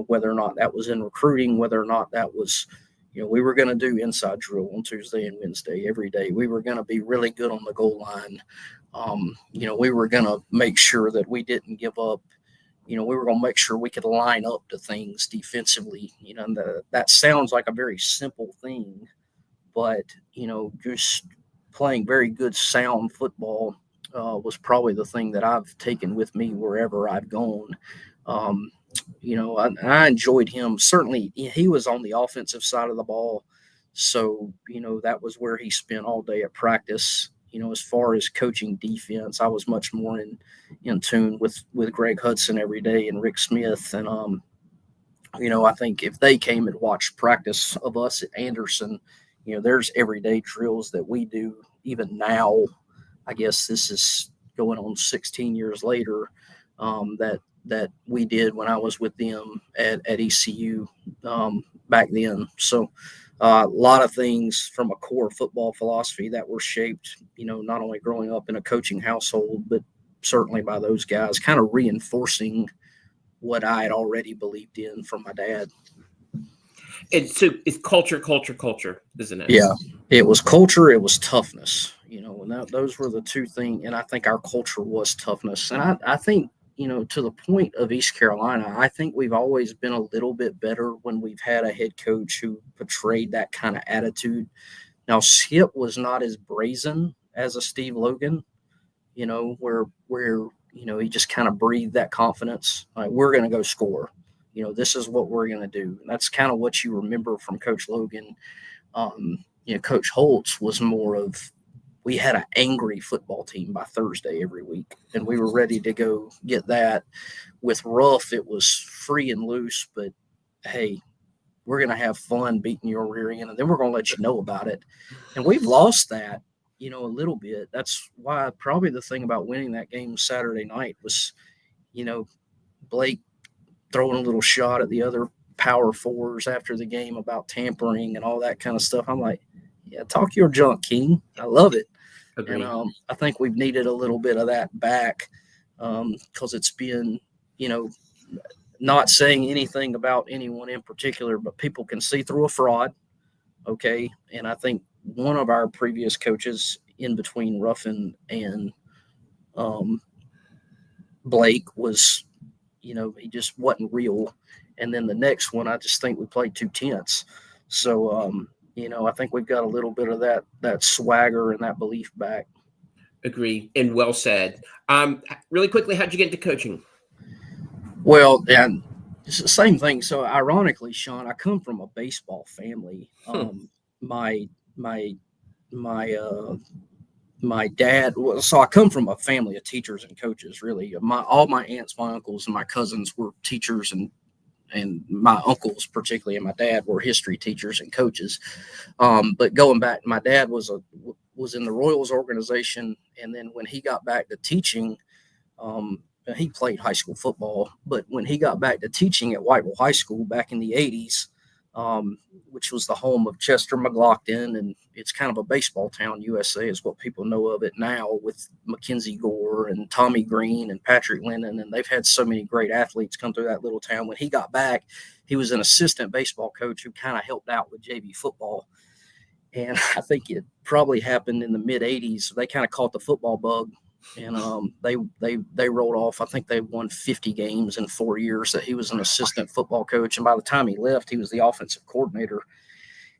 whether or not that was in recruiting, whether or not that was, we were going to do inside drill on Tuesday and Wednesday every day. We were going to be really good on the goal line. We were going to make sure that we didn't give up. We were going to make sure we could line up to things defensively. And that sounds like a very simple thing, but, just playing very good, sound football was probably the thing that I've taken with me wherever I've gone. I enjoyed him. Certainly, he was on the offensive side of the ball. So, that was where he spent all day at practice. As far as coaching defense, I was much more in tune with Greg Hudson every day and Rick Smith. And, I think if they came and watched practice of us at Anderson, there's everyday drills that we do even now. I guess this is going on 16 years later that we did when I was with them at ECU back then. So a lot of things from a core football philosophy that were shaped, not only growing up in a coaching household, but certainly by those guys, kind of reinforcing what I had already believed in from my dad. And so it's culture, isn't it? Yeah, it was culture. It was toughness, and those were the 2 things. And I think our culture was toughness. And I think, to the point of East Carolina, I think we've always been a little bit better when we've had a head coach who portrayed that kind of attitude. Now, Skip was not as brazen as a Steve Logan, where he just kind of breathed that confidence. Like, we're going to go score. This is what we're going to do. And that's kind of what you remember from Coach Logan. Coach Holtz was more of, we had an angry football team by Thursday every week, and we were ready to go get that. With Ruff, it was free and loose, but hey, we're going to have fun beating your rear end, and then we're going to let you know about it. And we've lost that, a little bit. That's why probably the thing about winning that game Saturday night was, Blake throwing a little shot at the other power fours after the game about tampering and all that kind of stuff. I'm like, yeah, talk your junk, King. I love it. Agreed. And I think we've needed a little bit of that back because it's been, not saying anything about anyone in particular, but people can see through a fraud. Okay. And I think one of our previous coaches in between Ruffin and Blake was, he just wasn't real. And then the next one, I just think we played too tense. So, I think we've got a little bit of that swagger and that belief back. Agree. And well said. Really quickly, how'd you get into coaching? Well, and it's the same thing. So ironically, Sean, I come from a baseball family. My dad, so I come from a family of teachers and coaches, really. All my aunts, my uncles, and my cousins were teachers, and my uncles particularly and my dad were history teachers and coaches. But going back, my dad was was in the Royals organization. And then when he got back to teaching, he played high school football, but when he got back to teaching at Whiteville High School back in the 80s, which was the home of Chester McLaughlin, and it's kind of a baseball town, USA is what people know of it now, with Mackenzie Gore and Tommy Green and Patrick Lennon, and they've had so many great athletes come through that little town. When he got back, he was an assistant baseball coach who kind of helped out with JV football. And I think it probably happened in the mid 80s. They kind of caught the football bug, and they rolled off. I think they won 50 games in 4 years that he was an assistant football coach. And by the time he left, he was the offensive coordinator.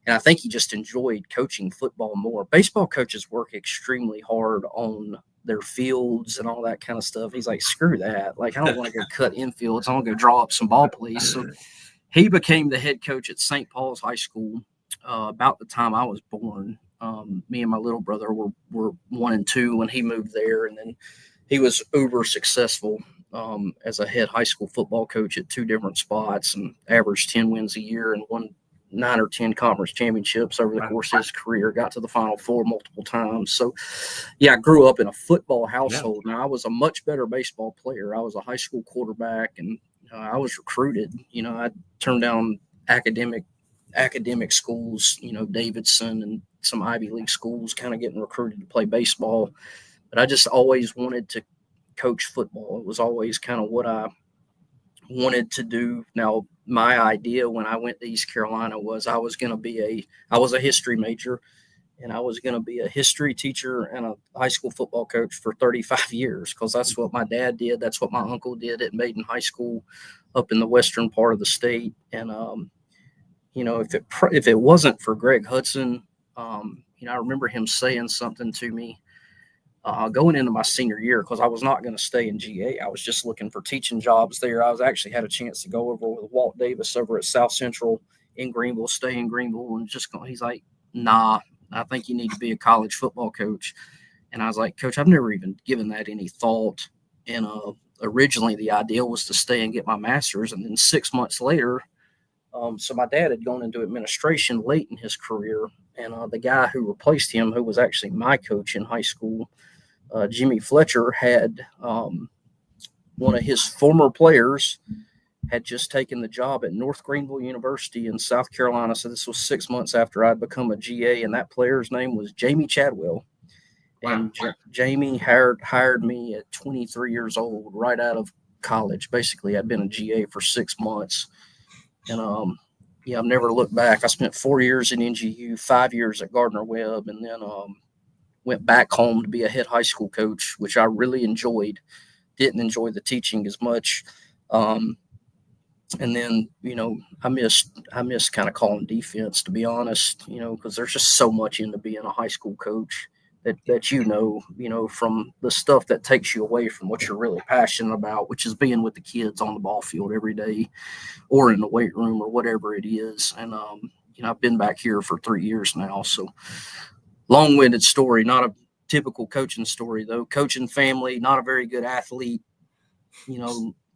And I think he just enjoyed coaching football more. Baseball coaches work extremely hard on their fields and all that kind of stuff. He's like, screw that. Like, I don't want to go cut infields. I want to go draw up some ball plays. So he became the head coach at St. Paul's High School about the time I was born. Me and my little brother were 1 and 2 when he moved there. And then he was uber successful as a head high school football coach at 2 different spots and averaged 10 wins a year and won 9 or 10 conference championships over the course of his career, got to the Final Four multiple times. So, yeah, I grew up in a football household. Now, I was a much better baseball player. I was a high school quarterback, and I was recruited. I turned down academic schools, Davidson and some Ivy League schools, kind of getting recruited to play baseball. But I just always wanted to coach football. It was always kind of what I wanted to do. Now, my idea when I went to East Carolina was I was a history major, and I was going to be a history teacher and a high school football coach for 35 years, because that's what my dad did. That's what my uncle did at Maiden High School up in the western part of the state. And, if it wasn't for Greg Hudson, I remember him saying something to me going into my senior year, because I was not going to stay in GA. I was just looking for teaching jobs there. I was actually had a chance to go over with Walt Davis over at South Central in Greenville, stay in Greenville, and he's like, nah, I think you need to be a college football coach. And I was like, Coach, I've never even given that any thought. And originally the idea was to stay and get my master's. And then 6 months later, so my dad had gone into administration late in his career. And the guy who replaced him, who was actually my coach in high school, Jimmy Fletcher, had one of his former players had just taken the job at North Greenville University in South Carolina. So this was 6 months after I'd become a GA, and that player's name was Jamie Chadwell. Wow. And Jamie hired me at 23 years old, right out of college. Basically, I'd been a GA for 6 months. And I've never looked back. I spent 4 years in NGU, 5 years at Gardner-Webb, and then went back home to be a head high school coach, which I really enjoyed. Didn't enjoy the teaching as much. And then, I missed kind of calling defense, to be honest, because there's just so much into being a high school coach that from the stuff that takes you away from what you're really passionate about, which is being with the kids on the ball field every day or in the weight room or whatever it is. And, I've been back here for 3 years now. So long-winded story, not a typical coaching story, though. Coaching family, not a very good athlete,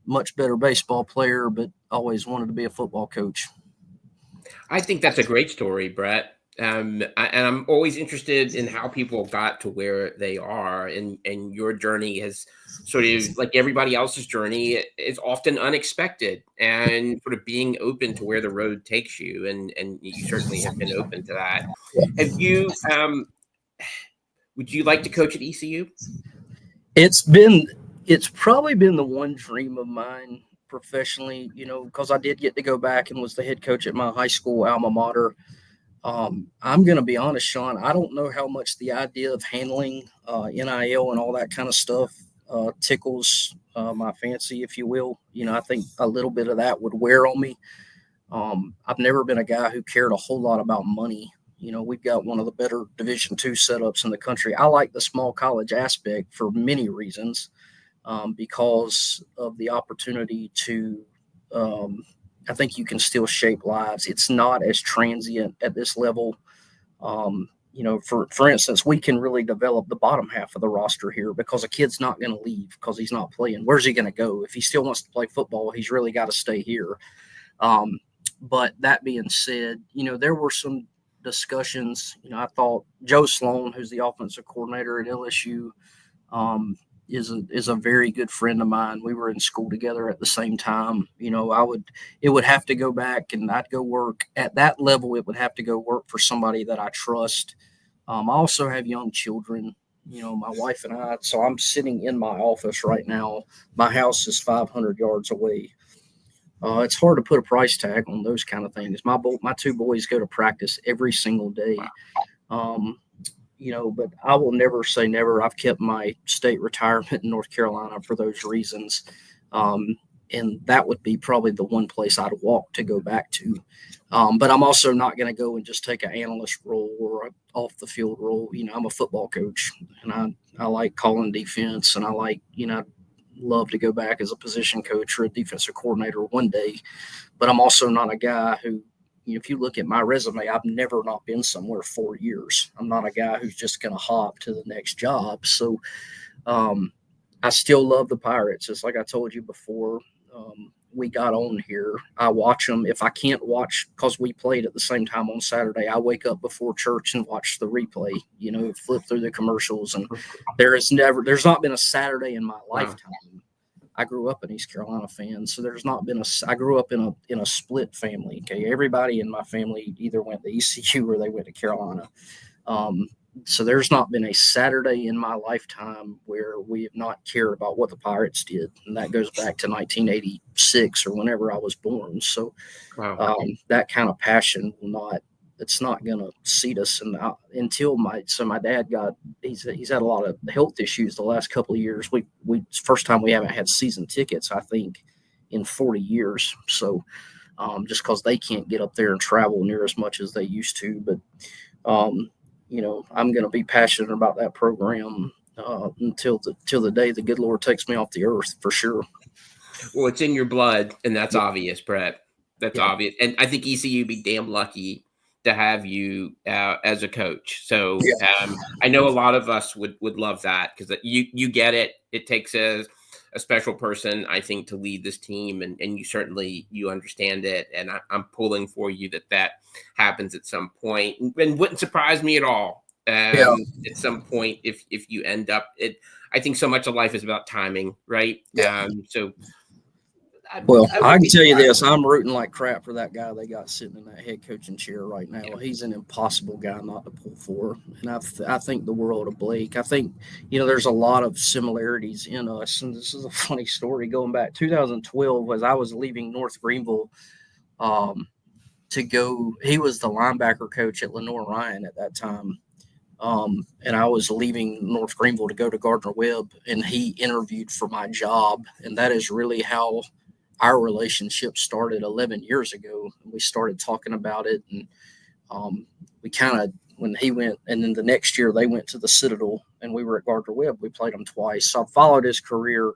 much better baseball player, but always wanted to be a football coach. I think that's a great story, Brett. And I'm always interested in how people got to where they are, and your journey has sort of, like everybody else's journey, is often unexpected, and sort of being open to where the road takes you. And you certainly have been open to that. Have you, would you like to coach at ECU? It's probably been the one dream of mine professionally, because I did get to go back and was the head coach at my high school alma mater. I'm going to be honest, Sean, I don't know how much the idea of handling NIL and all that kind of stuff tickles my fancy, if you will. I think a little bit of that would wear on me. I've never been a guy who cared a whole lot about money. We've got one of the better Division II setups in the country. I like the small college aspect for many reasons, because of the opportunity to I think you can still shape lives. It's not as transient at this level. For instance, we can really develop the bottom half of the roster here, because a kid's not going to leave because he's not playing. Where's he going to go? If he still wants to play football, he's really got to stay here. But that being said, there were some discussions. I thought Joe Sloan, who's the offensive coordinator at LSU, is a very good friend of mine. We were in school together at the same time. It would have to go back, and I'd go work at that level. It would have to go work for somebody that I trust. I also have young children, my wife and I. So I'm sitting in my office right now. My house is 500 yards away. It's hard to put a price tag on those kind of things. My two boys go to practice every single day. But I will never say never. I've kept my state retirement in North Carolina for those reasons. And that would be probably the one place I'd walk to go back to. But I'm also not going to go and just take an analyst role or an off the field role. I'm a football coach, and I like calling defense, and I like, love to go back as a position coach or a defensive coordinator one day. But I'm also not a guy who, if you look at my resume, I've never not been somewhere 4 years. I'm not a guy who's just going to hop to the next job. So I still love the Pirates. It's like I told you before, we got on here. I watch them. If I can't watch, because we played at the same time on Saturday, I wake up before church and watch the replay, flip through the commercials. And there's not been a Saturday in my lifetime. I grew up an East Carolina fan, so there's not been I grew up in a split family. Okay. Everybody in my family either went to ECU or they went to Carolina. So there's not been a Saturday in my lifetime where we have not cared about what the Pirates did. And that goes back to 1986 or whenever I was born. So that kind of passion it's not going to seat us. And until my dad he's had a lot of health issues the last couple of years. First time we haven't had season tickets, I think, in 40 years. So just because they can't get up there and travel near as much as they used to. But, I'm going to be passionate about that program until the day the good Lord takes me off the earth, for sure. Well, it's in your blood, and that's obvious, Brett. That's obvious. And I think ECU be damn lucky to have you as a coach. So I know a lot of us would love that, because you get it. It takes a special person, I think, to lead this team, and you understand it. And I'm pulling for you that happens at some point, and wouldn't surprise me at all. At some point, if you end up it, I think so much of life is about timing, right? I can tell you this: I'm rooting like crap for that guy they got sitting in that head coaching chair right now. Yeah. He's an impossible guy not to pull for, and I think the world of Blake. I think there's a lot of similarities in us, and this is a funny story going back 2012 as I was leaving North Greenville to go. He was the linebacker coach at Lenore Ryan at that time. And I was leaving North Greenville to go to Gardner Webb, and he interviewed for my job. And that is really how our relationship started 11 years ago. We started talking about it, and we kind of, when he went, and then the next year they went to the Citadel, and we were at Gardner Webb. We played him twice. So I followed his career.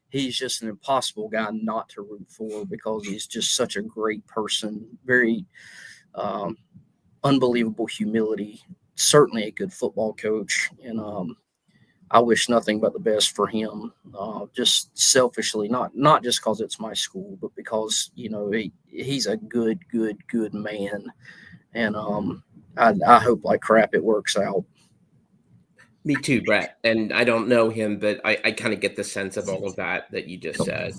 He's just an impossible guy not to root for, because he's just such a great person, very unbelievable humility, certainly a good football coach. And I wish nothing but the best for him, just selfishly, not just because it's my school, but because, he's a good man. And I hope like crap it works out. Me too, Brett. And I don't know him, but I kind of get the sense of all of that you just said.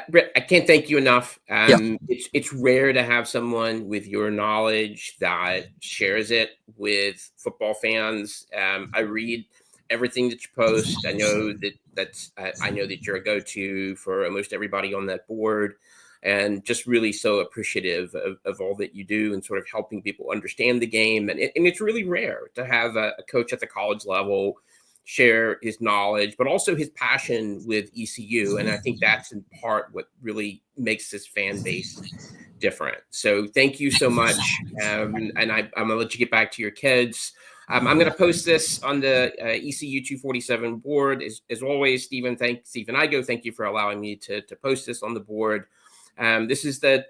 Brett, I can't thank you enough. It's rare to have someone with your knowledge that shares it with football fans. I read everything that you post. I know that you're a go-to for almost everybody on that board, and just really so appreciative of all that you do and sort of helping people understand the game. And it's really rare to have a coach at the college level share his knowledge, but also his passion with ECU. And I think that's in part what really makes this fan base different. So thank you so much. And I'm going to let you get back to your kids. I'm going to post this on the ECU 247 board. As always, Stephen Igo, thank you for allowing me to post this on the board. This is the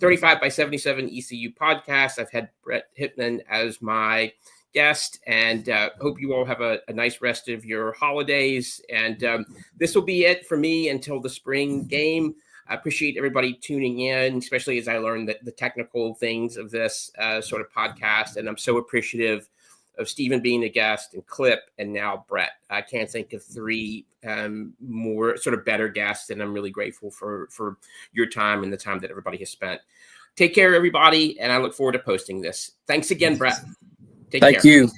35 by 77 ECU podcast. I've had Brett Hittman as my guest, and hope you all have a nice rest of your holidays. And this will be it for me until the spring game. I appreciate everybody tuning in, especially as I learned the technical things of this sort of podcast. And I'm so appreciative of Stephen being a guest, and Clip, and now Brett. I can't think of three more sort of better guests, and I'm really grateful for your time and the time that everybody has spent. Take care, everybody, and I look forward to posting this. Thanks again, Brett. Take care. Thank you.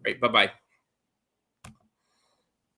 Great. Bye-bye.